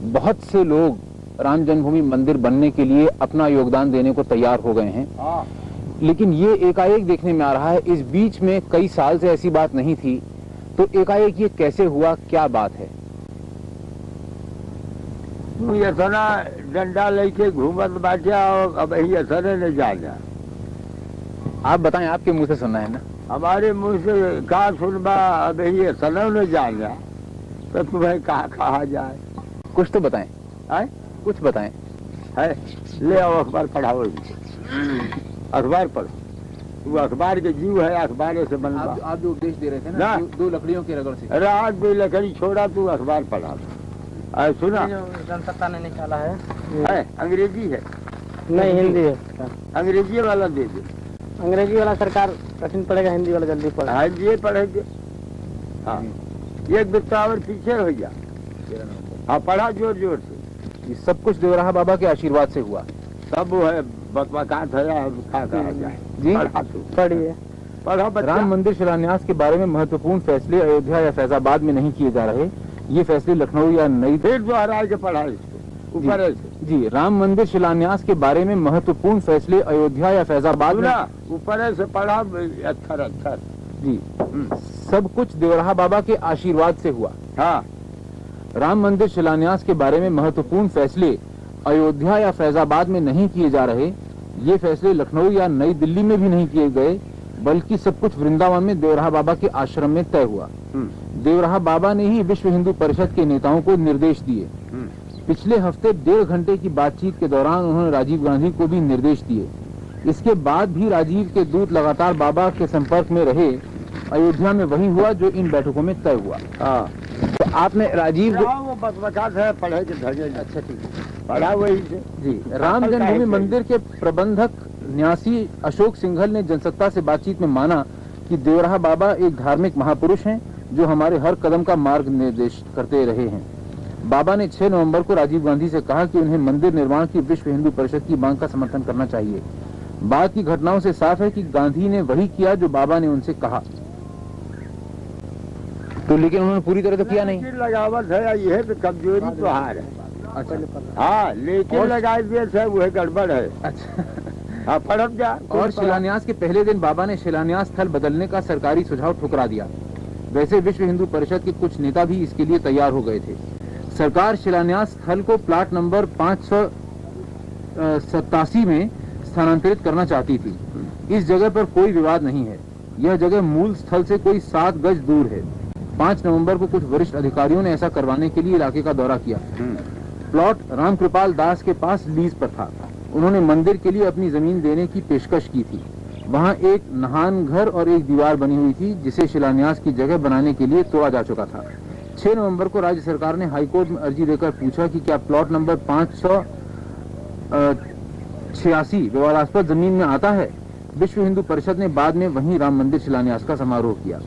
बहुत से लोग राम जन्मभूमि मंदिर बनने के लिए अपना योगदान देने को तैयार हो गए हैं। हाँ, लेकिन ये एकाएक देखने में आ रहा है, इस बीच में कई साल से ऐसी बात नहीं थी, तो एकाएक ये कैसे हुआ, क्या बात है? तू ऐसा डंडा लेके घूमत बाटे और अब यही ऐसा न जाना। आप बताएं, आपके मुंह से सुनना है ना। हमारे मुंह से कहा सुनबा, अब यही ऐसा न जाना तो तुम्हें कहा जाए। कुछ तो बताएं। है? कुछ बताएं। है, ले आओ अखबार पढ़ाओ। अखबार पढ़ो, वो अखबार के जीव है, अखबार से बनवा। आप जो उपदेश दे रहे थे ना, दो लकड़ियों के रगड़ से। रात भी लकड़ी छोड़ा, तू अखबार पढ़ा। सुना, जनसत्ता ने निकाला है, अंग्रेजी है? नहीं, हिंदी है। अंग्रेजी वाला दे दे। अंग्रेजी वाला सरकार कठिन पड़ेगा, हिंदी वाला जल्दी पड़ेगा। हाँ, ये पढ़ेगे। हाँ, एक बितावर पीछे हो गया। हाँ, पढ़ा जोर जोर से। ये सब कुछ देवराहा बाबा के आशीर्वाद से हुआ। सब वो है बकबकात है, कहा जाए जी। पढ़िए, पढ़ो। राम मंदिर शिलान्यास के बारे में महत्वपूर्ण फैसले अयोध्या या फैजाबाद में नहीं किए जा रहे, ये फैसले लखनऊ या नई। फिर दोहरा के पढ़ा इसको ऊपर है जी। राम मंदिर शिलान्यास के बारे में महत्वपूर्ण फैसले अयोध्या या फैजाबाद में ऊपर से पढ़ा। अच्छा अच्छा जी। सब कुछ देवराहा बाबा के आशीर्वाद से हुआ। हाँ, राम मंदिर शिलान्यास के बारे में महत्वपूर्ण फैसले अयोध्या या फैजाबाद में नहीं किए जा रहे, ये फैसले लखनऊ या नई दिल्ली में भी नहीं किए गए, बल्कि सब कुछ वृंदावन में देवराहा बाबा के आश्रम में तय हुआ। देवराहा बाबा ने ही विश्व हिंदू परिषद के नेताओं को निर्देश दिए। पिछले हफ्ते 1.5 घंटे की बातचीत के दौरान उन्होंने राजीव गांधी को भी निर्देश दिए। इसके बाद भी राजीव के दूत लगातार बाबा के संपर्क में रहे। अयोध्या में वही हुआ जो इन बैठकों में तय हुआ। तो आपने राजीव वो बकबकात है, पढ़े के धगे। अच्छा, ठीक है, पढ़ा वही से जी। राम जन्मभूमि मंदिर के प्रबंधक न्यासी अशोक सिंघल ने जनसत्ता से बातचीत में माना कि देवराहा बाबा एक धार्मिक महापुरुष हैं जो हमारे हर कदम का मार्ग निर्देश करते रहे हैं। बाबा ने 6 नवंबर को राजीव गांधी से कहा कि उन्हें मंदिर निर्माण की विश्व हिंदू परिषद की मांग का समर्थन करना चाहिए। बाद की घटनाओं से साफ है कि गांधी ने वही किया जो बाबा ने उनसे कहा। तो लेकिन उन्होंने पूरी तरह तो किया नहीं। लगावत है, यह तो कमजोरी तो हार है। अच्छा, हाँ, लेकिन लगाए दिए थे वह गड़बड़ है। अच्छा। हाँ, पढ़ब जा। और शिलान्यास के पहले दिन बाबा ने शिलान्यास स्थल बदलने का सरकारी सुझाव ठुकरा दिया। वैसे विश्व हिंदू परिषद के कुछ नेता भी इसके लिए तैयार हो गए थे। सरकार शिलान्यास स्थल को प्लाट नंबर 587 में स्थानांतरित करना चाहती थी। इस जगह पर कोई विवाद नहीं है। यह जगह मूल स्थल से कोई 7 गज दूर है। 5 नवंबर को कुछ वरिष्ठ अधिकारियों ने ऐसा करवाने के लिए इलाके का दौरा किया। प्लॉट रामकृपाल दास के पास लीज पर था। उन्होंने मंदिर के लिए अपनी जमीन देने की पेशकश की थी। वहां एक नहान घर और एक दीवार बनी हुई थी जिसे शिलान्यास की जगह बनाने के लिए तोड़ा जा चुका था। 6 नवंबर को राज्य सरकार ने हाईकोर्ट में अर्जी देकर पूछा कि क्या प्लॉट नंबर 586 विवादास्पद जमीन में आता है। विश्व हिंदू परिषद ने बाद में वहीं राम मंदिर शिलान्यास का समारोह किया।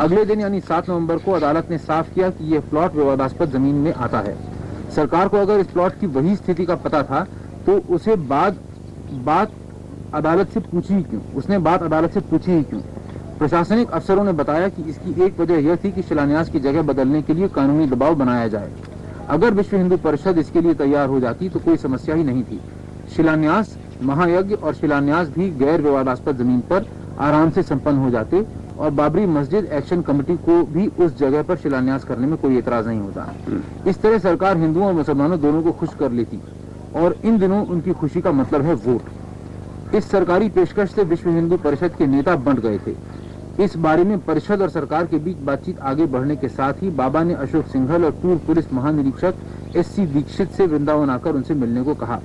अगले दिन यानी 7 नवंबर को अदालत ने साफ किया कि यह प्लॉट विवादास्पद जमीन में आता है। सरकार को अगर इस प्लॉट की वही स्थिति का पता था तो उसे बात अदालत से पूछी ही क्यों। प्रशासनिक अफसरों ने बताया कि इसकी एक वजह यह थी कि शिलान्यास की जगह बदलने के लिए कानूनी दबाव बनाया जाए। अगर विश्व हिंदू परिषद इसके लिए तैयार हो जाती तो कोई समस्या ही नहीं थी। शिलान्यास, महायज्ञ और शिलान्यास भी गैर विवादास्पद जमीन पर आराम से संपन्न हो जाते और बाबरी मस्जिद एक्शन कमेटी को भी उस जगह पर शिलान्यास करने में कोई एतराज नहीं होता। इस तरह सरकार हिंदुओं और मुसलमानों दोनों को खुश कर लेती और इन दिनों उनकी खुशी का मतलब है वोट। इस सरकारी पेशकश से विश्व हिंदू परिषद के नेता बंट गए थे। इस बारे में परिषद और सरकार के बीच बातचीत आगे बढ़ने के साथ ही बाबा ने अशोक सिंघल और पूर्व पुलिस महानिरीक्षक SC दीक्षित से वृंदावन आकर उनसे मिलने को कहा।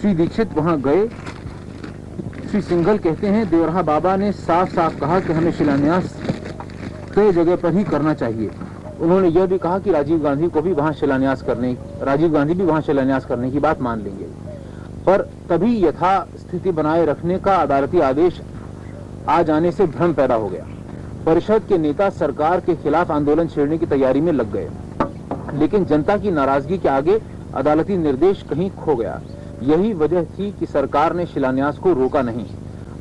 श्री दीक्षित वहां गए। श्री सिंघल कहते हैं, देवराहा बाबा ने साफ साफ कहा कि हमें शिलान्यास तय जगह पर ही करना चाहिए। उन्होंने यह भी कहा कि राजीव गांधी भी वहां शिलान्यास करने की बात मान लेंगे, पर तभी यथास्थिति बनाए रखने का अदालती आदेश आ जाने से भ्रम पैदा हो गया। परिषद के नेता सरकार के खिलाफ आंदोलन छेड़ने की तैयारी में लग गए, लेकिन जनता की नाराजगी के आगे अदालती निर्देश कहीं खो गया। यही वजह थी कि सरकार ने शिलान्यास को रोका नहीं।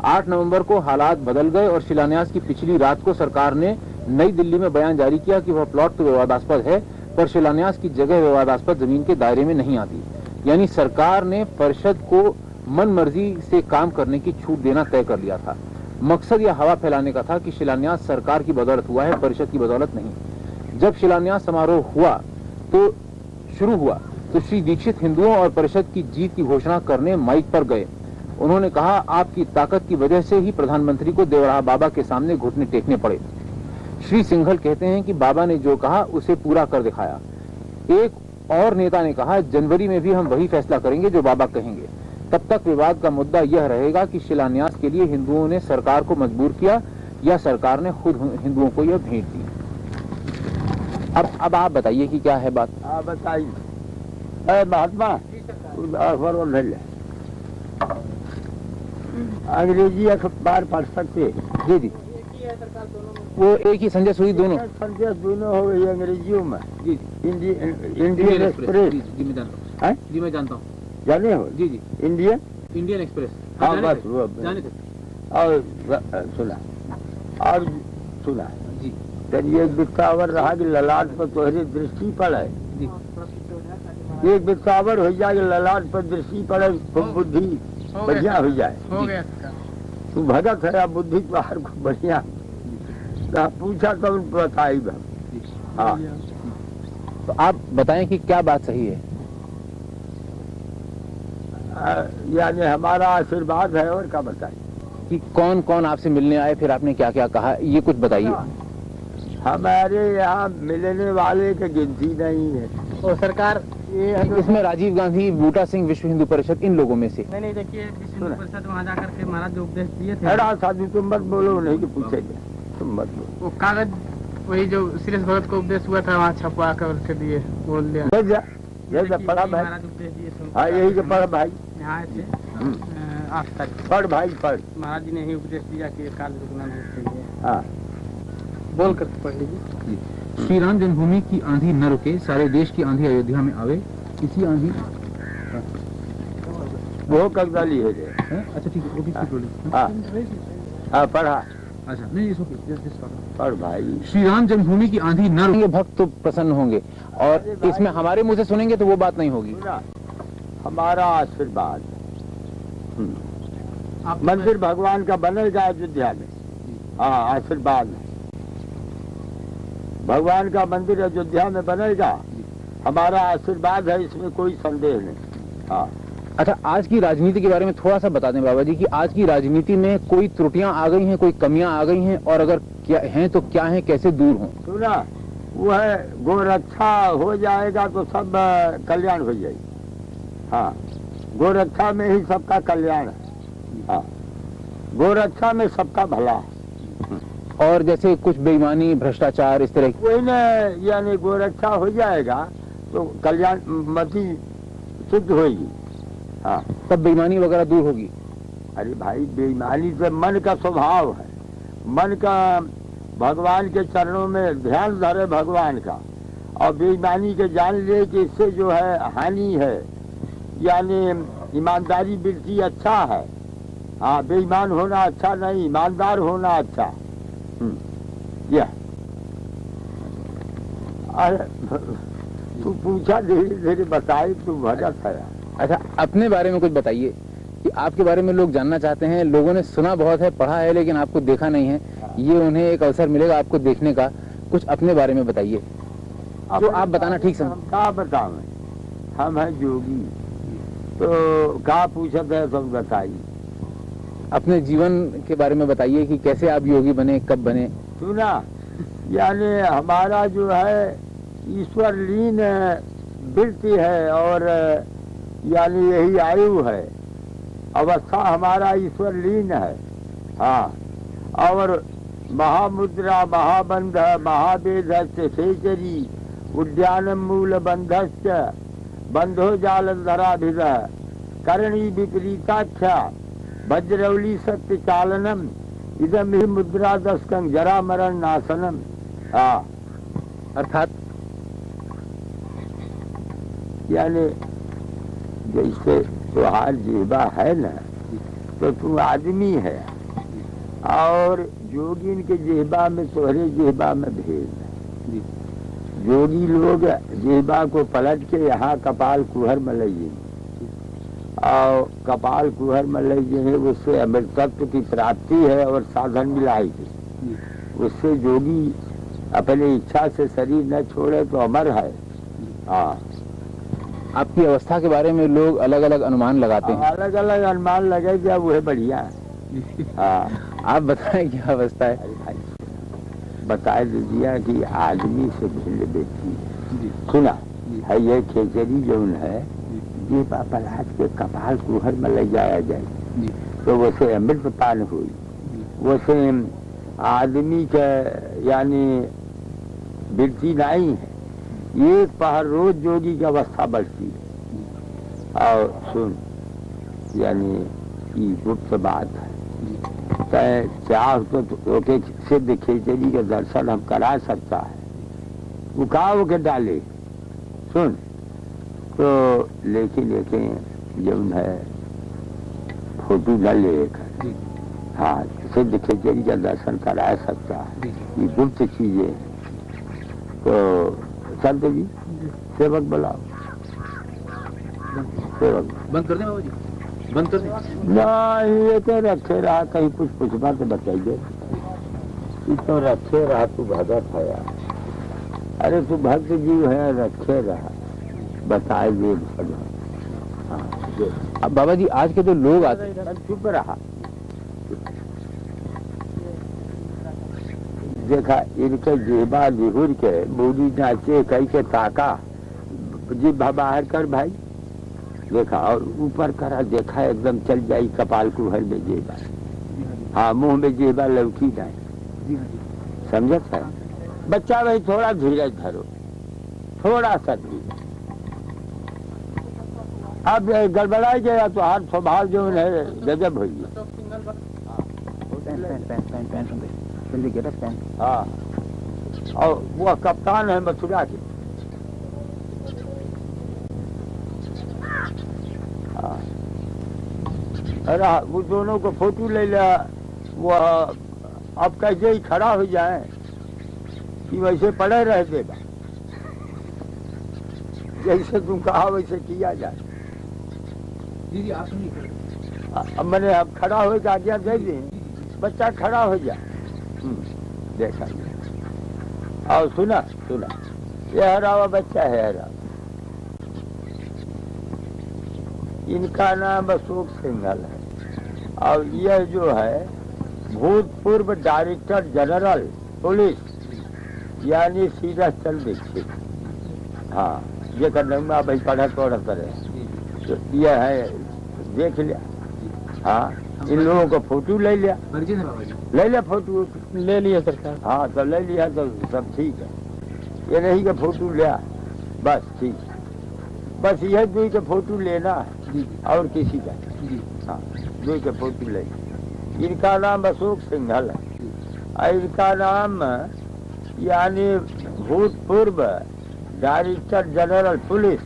8 नवंबर को हालात बदल गए और शिलान्यास की पिछली रात को सरकार ने नई दिल्ली में बयान जारी किया कि वह प्लॉट तो विवादास्पद है, पर शिलान्यास की जगह विवादास्पद जमीन के दायरे में नहीं आती। यानी सरकार ने परिषद को मन मर्जी से काम करने की छूट देना तय कर लिया था। मकसद यह हवा फैलाने का था कि शिलान्यास सरकार की बदौलत हुआ है, परिषद की बदौलत नहीं। जब शिलान्यास समारोह शुरू हुआ तो श्री दीक्षित हिंदुओं और परिषद की जीत की घोषणा करने माइक पर गए। उन्होंने कहा, आपकी ताकत की वजह से ही प्रधानमंत्री को देवराहा बाबा के सामने घुटने टेकने पड़े। श्री सिंघल कहते हैं कि बाबा ने जो कहा उसे पूरा कर दिखाया। एक और नेता ने कहा, जनवरी में भी हम वही फैसला करेंगे जो बाबा कहेंगे। तब तक विवाद का मुद्दा यह रहेगा कि शिलान्यास के लिए हिंदुओं ने सरकार को मजबूर किया या सरकार ने खुद हिंदुओं को यह भेंट दी। अब आप बताइए कि क्या है बात। आप बताइए महात्मा। अंग्रेजी अखबार पढ़ सकते। जी वो एक ही संजय सूरी दोनों हो गई अंग्रेजियों में। जी इंडियन एक्सप्रेस। जी मैं जानता हूँ। जाने हो? जी इंडियन एक्सप्रेस। हाँ बस वो जाने थे। और सुना जी। ये बिस्तावर रहा कि ललाट पर तोहरी दृष्टि पड़े। एक बिस्तावर हो जाए ललाट पर दृष्टि पड़े तो बुद्धि बढ़िया हो जाए। तू भगत है बुद्धि बाहर को बढ़िया पूछा तो बताई। हाँ तो आप बताएं कि क्या बात सही है। यानी हमारा आशीर्वाद है और क्या बताएं कि कौन कौन आपसे मिलने आए, फिर आपने क्या क्या कहा, ये कुछ बताइए। हमारे यहाँ मिलने वाले की गिनती नहीं है। और सरकार इसमें राजीव गांधी, बूटा सिंह, विश्व हिंदू परिषद, इन लोगों में से नहीं देखिए, विश्व हिंदू परिषद वहाँ जाकर के महाराज जो उपदेश दिए थे। अरे साधु तुम मत बोलो, नहीं कि पूछेंगे, तुम मत बोलो। वो कागज वही जो श्रीश भगत को उपदेश हुआ था वहाँ छपवा कर दिए, बोल दिया। जैसे पढ़ा भाई। हाँ यही के पढ़ा भाई। यहाँ से 8 तारीख। पढ़ भाई पढ़। महाराज जी ने ही उपदेश दिया कि काल रुकना नहीं चाहिए। हाँ बोल कर पढ़ लीजिए। श्री राम जन्मभूमि की आंधी न रुके, सारे देश की आंधी अयोध्या में आवे। इसी आंधी वो कगदाली है जे। अच्छा ठीक है, वो भी बोलिए। हाँ हाँ पढ़ा। अच्छा नहीं इसको पढ़ भाई। श्री राम जन्मभूमि की आंधी न रुके, भक्त तो प्रसन्न होंगे, और इसमें हमारे मुंह से सुनेंगे तो वो बात नहीं होगी। सुना? हमारा आशीर्वाद मंदिर भगवान का बनेगा अयोध्या में। हाँ आशीर्वाद भगवान का मंदिर अयोध्या में बनेगा, हमारा आशीर्वाद है, इसमें कोई संदेह नहीं। हाँ अच्छा, आज की राजनीति के बारे में थोड़ा सा बता दें बाबा जी कि आज की राजनीति में कोई त्रुटियां आ गई हैं, कोई कमियां आ गई हैं, और अगर क्या हैं तो क्या हैं, कैसे दूर हों? सुना, वो है गोरक्षा हो जाएगा तो सब कल्याण हो जाएगी। हाँ गोरक्षा में ही सबका कल्याण है। हाँ गोरक्षा में सबका भला है। और जैसे कुछ बेईमानी, भ्रष्टाचार, इस तरह कोई न यानी गोरक्षा हो जाएगा तो कल्याण मति सिद्ध होगी। हाँ तब बेईमानी वगैरह दूर होगी। अरे भाई बेईमानी से मन का स्वभाव है, मन का भगवान के चरणों में ध्यान धरे भगवान का, और बेईमानी के जान ले कि इससे जो है हानि है, यानी ईमानदारी बिल्कुल अच्छा है। हाँ बेईमान होना अच्छा नहीं, ईमानदार होना अच्छा। यह अरे तू पूछा धीरे धीरे बताई, तू भजत है। अच्छा अपने बारे में कुछ बताइए कि आपके बारे में लोग जानना चाहते हैं। लोगों ने सुना बहुत है, पढ़ा है, लेकिन आपको देखा नहीं है। ये उन्हें एक अवसर मिलेगा आपको देखने का। कुछ अपने बारे में बताइए जो आप बताना ठीक समझ। क्या बतावें, हम हैं जोगी, तो क्या पूछते है सब बताइए। अपने जीवन के बारे में बताइए कि कैसे आप योगी बने, कब बने। सुना, यानी हमारा जो है ईश्वर लीन वृत्ति है, और यानी यही आयु है, अवस्था हमारा ईश्वर लीन है। हाँ और महामुद्रा महाबंध महावेद खेचरी उद्यान मूल बंधश्च बंधो जाल धराभिद करणी विपरीताख्या वज्रवली सत्य चालनम इदम ही मुद्रा दस्कं जरा मरण नाशनम। हाँ अर्थात यानी जैसे तुहार जीवा है ना, तो तू आदमी है, और जोगिन के जेबा में तोहरे जेबा में भेद है। जोगी लोग जेबा को पलट के यहाँ कपाल कुहर में ले जाएंगे, और कपाल कुहर में ले जाएंगे, उससे अमृतत्व की प्राप्ति है और साधन मिलाएगी। उससे जोगी अपनी इच्छा से शरीर न छोड़े तो अमर है। हाँ आपकी अवस्था के बारे में लोग अलग अलग अनुमान लगाते हैं। अलग अलग अनुमान लगे क्या, वो है बढ़िया। हाँ आप बताएं क्या अवस्था है। बता दीजिए कि आदमी से भिन्न व्यक्ति है। सुना है, ये खेचरी जो है ये पलाश के कपाल कुहर में ले जाया जाए तो वैसे अमृत पान हुई, वैसे आदमी के यानी वृत्ति नहीं है। एक पहर रोज जोगी की अवस्था बढ़ती है। और सुन, यानी ये गुप्त बात है, चाह तो सिद्ध खेचरी के दर्शन हम करा सकता है, उकाव के डाले। सुन तो लेकिन जो है फोटो न ले, हाँ सिद्ध खेचरी का दर्शन करा सकता है, ये गुप्त चीजें। तो संत जी सेवक बुलाओ, सेवक बंद कर दें बाबा जी, बंद कर दें। नहीं ये तो रखे रहा, कहीं कुछ पूछना तो बताइए। ये तो रखे रहा, तू भगत है यार। अरे तू भक्त जीव है, रखे रहा, बताए दे भगवान। हाँ अब बाबा जी आज के जो लोग आते हैं, चुप रहा। देखा इनके जेबा लिहुर के बूढ़ी नाचे कई के ताका जी बाहर कर भाई, देखा और ऊपर करा, देखा एकदम चल जाई कपाल कुहर में जेबा। हाँ मुंह में जेबा लौकी नहीं, समझत है बच्चा। भाई थोड़ा धीरज धरो, थोड़ा सा धीरज। अब गड़बड़ा गया तो हाथ स्वभाव जो है गजब हो गया। हाँ, और वो कप्तान है मथुरा के। हाँ, अरे वो दोनों को फोटो ले लिया। वो अब कैसे ही खड़ा हो जाए कि वैसे पड़े रह देगा, जैसे तुम कहा वैसे किया जाए। दीदी आप सुनिए, अब मैंने अब खड़ा हो के आज्ञा दे दी, बच्चा खड़ा हो जाए। देखा और सुना सुना, ये हरा हुआ बच्चा है, हरा। इनका नाम अशोक सिंघल है और यह जो है भूतपूर्व डायरेक्टर जनरल पुलिस यानी सीरथ चंद्र दीक्षित। हाँ, ये करना भाई पढ़ा रहे तो यह है, देख लिया। हाँ, इन लोगों को फोटो ले लिया, ले लिया फोटो, ले लिया सरकार। हाँ तो ले लिया तो सब ठीक है। ये नहीं कि फोटो लिया बस ठीक, बस यह दुई के फोटो लेना है और किसी का। हाँ, दुई के फोटो ले। इनका नाम अशोक सिंघल है और इनका नाम यानी भूतपूर्व डायरेक्टर जनरल पुलिस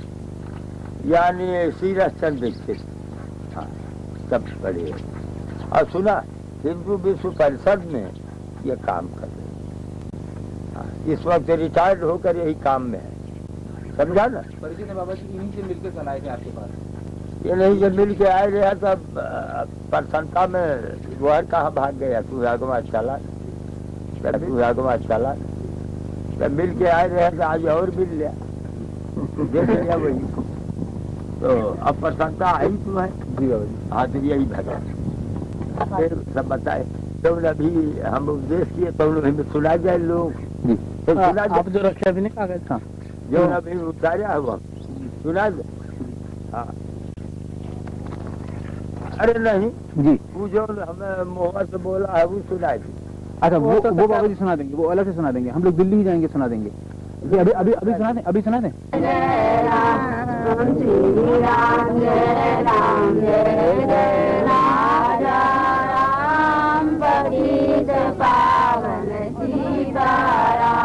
यानी सीरथ चंद्र दीक्षित। हाँ, सब बड़े। और सुना हिंदू विश्व परिषद में ये काम कर रहे हैं। हाँ, इस वक्त रिटायर्ड होकर यही काम में है, समझा ना। परिचय ने बाबा जी इन्हीं से मिलकर कल आए थे आपके पास? ये नहीं जब मिल के आए रहे तब प्रसन्नता में गोहर कहाँ भाग गया, तू आगमा चला, तू आगमा चला, तब मिल के आए रहे तो आज और मिल लिया, देख लिया वही। तो अब प्रसन्नता आई तू है। जी बाबा जी। हाँ, तो यही भगा फिर सब बताए। तो अभी हम उपदेश किए तो हमें सुना जाए लोग जी। तो सुना आप जो रखे अभी नहीं कागज? हाँ, जो अभी उतारा हुआ सुना दे। हाँ, अरे नहीं जी। वो जो हमें मुँह से बोला है वो सुना दी। अच्छा, वो बाबा जी सुना देंगे, वो अलग से सुना देंगे। हम लोग दिल्ली ही जाएंगे, सुना देंगे। जी, अभी अभी अभी सुना दें, अभी सुना दें। जय राम श्री राम, जय राम, जय राजा राम, पतित पावन सीताराम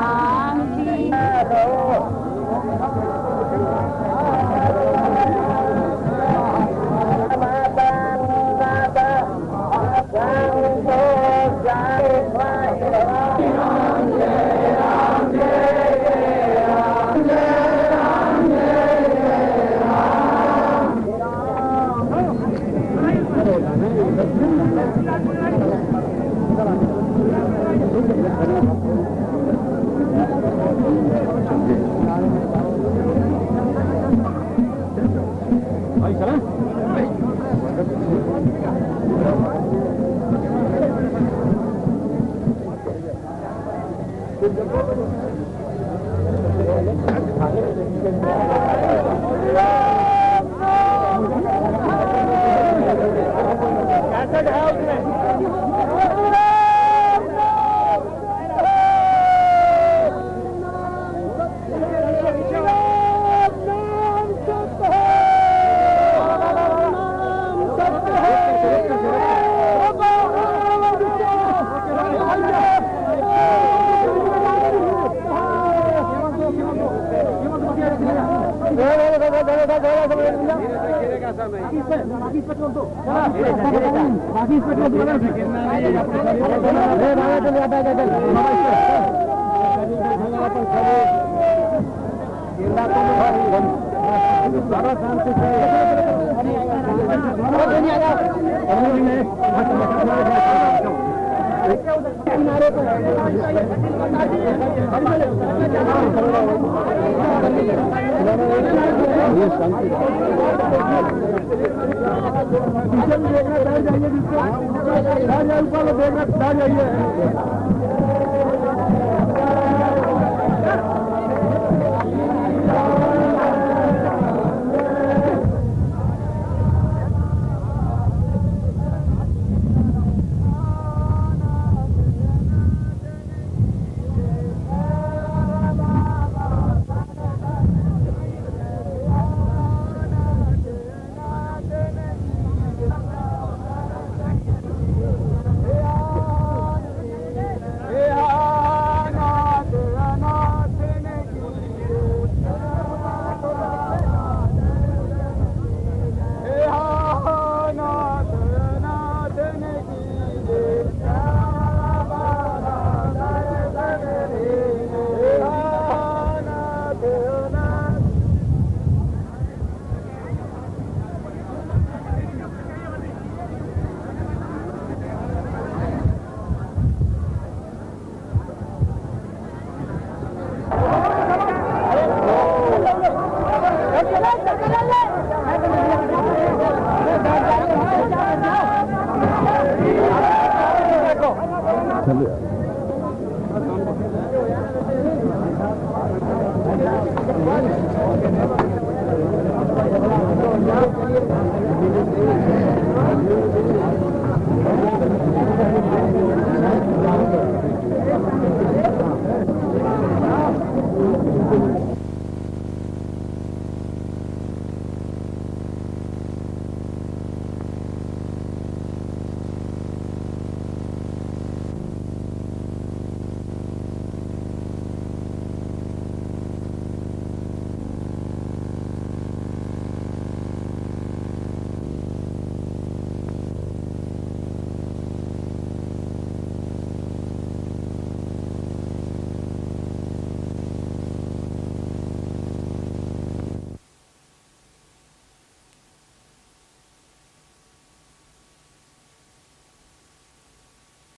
चलो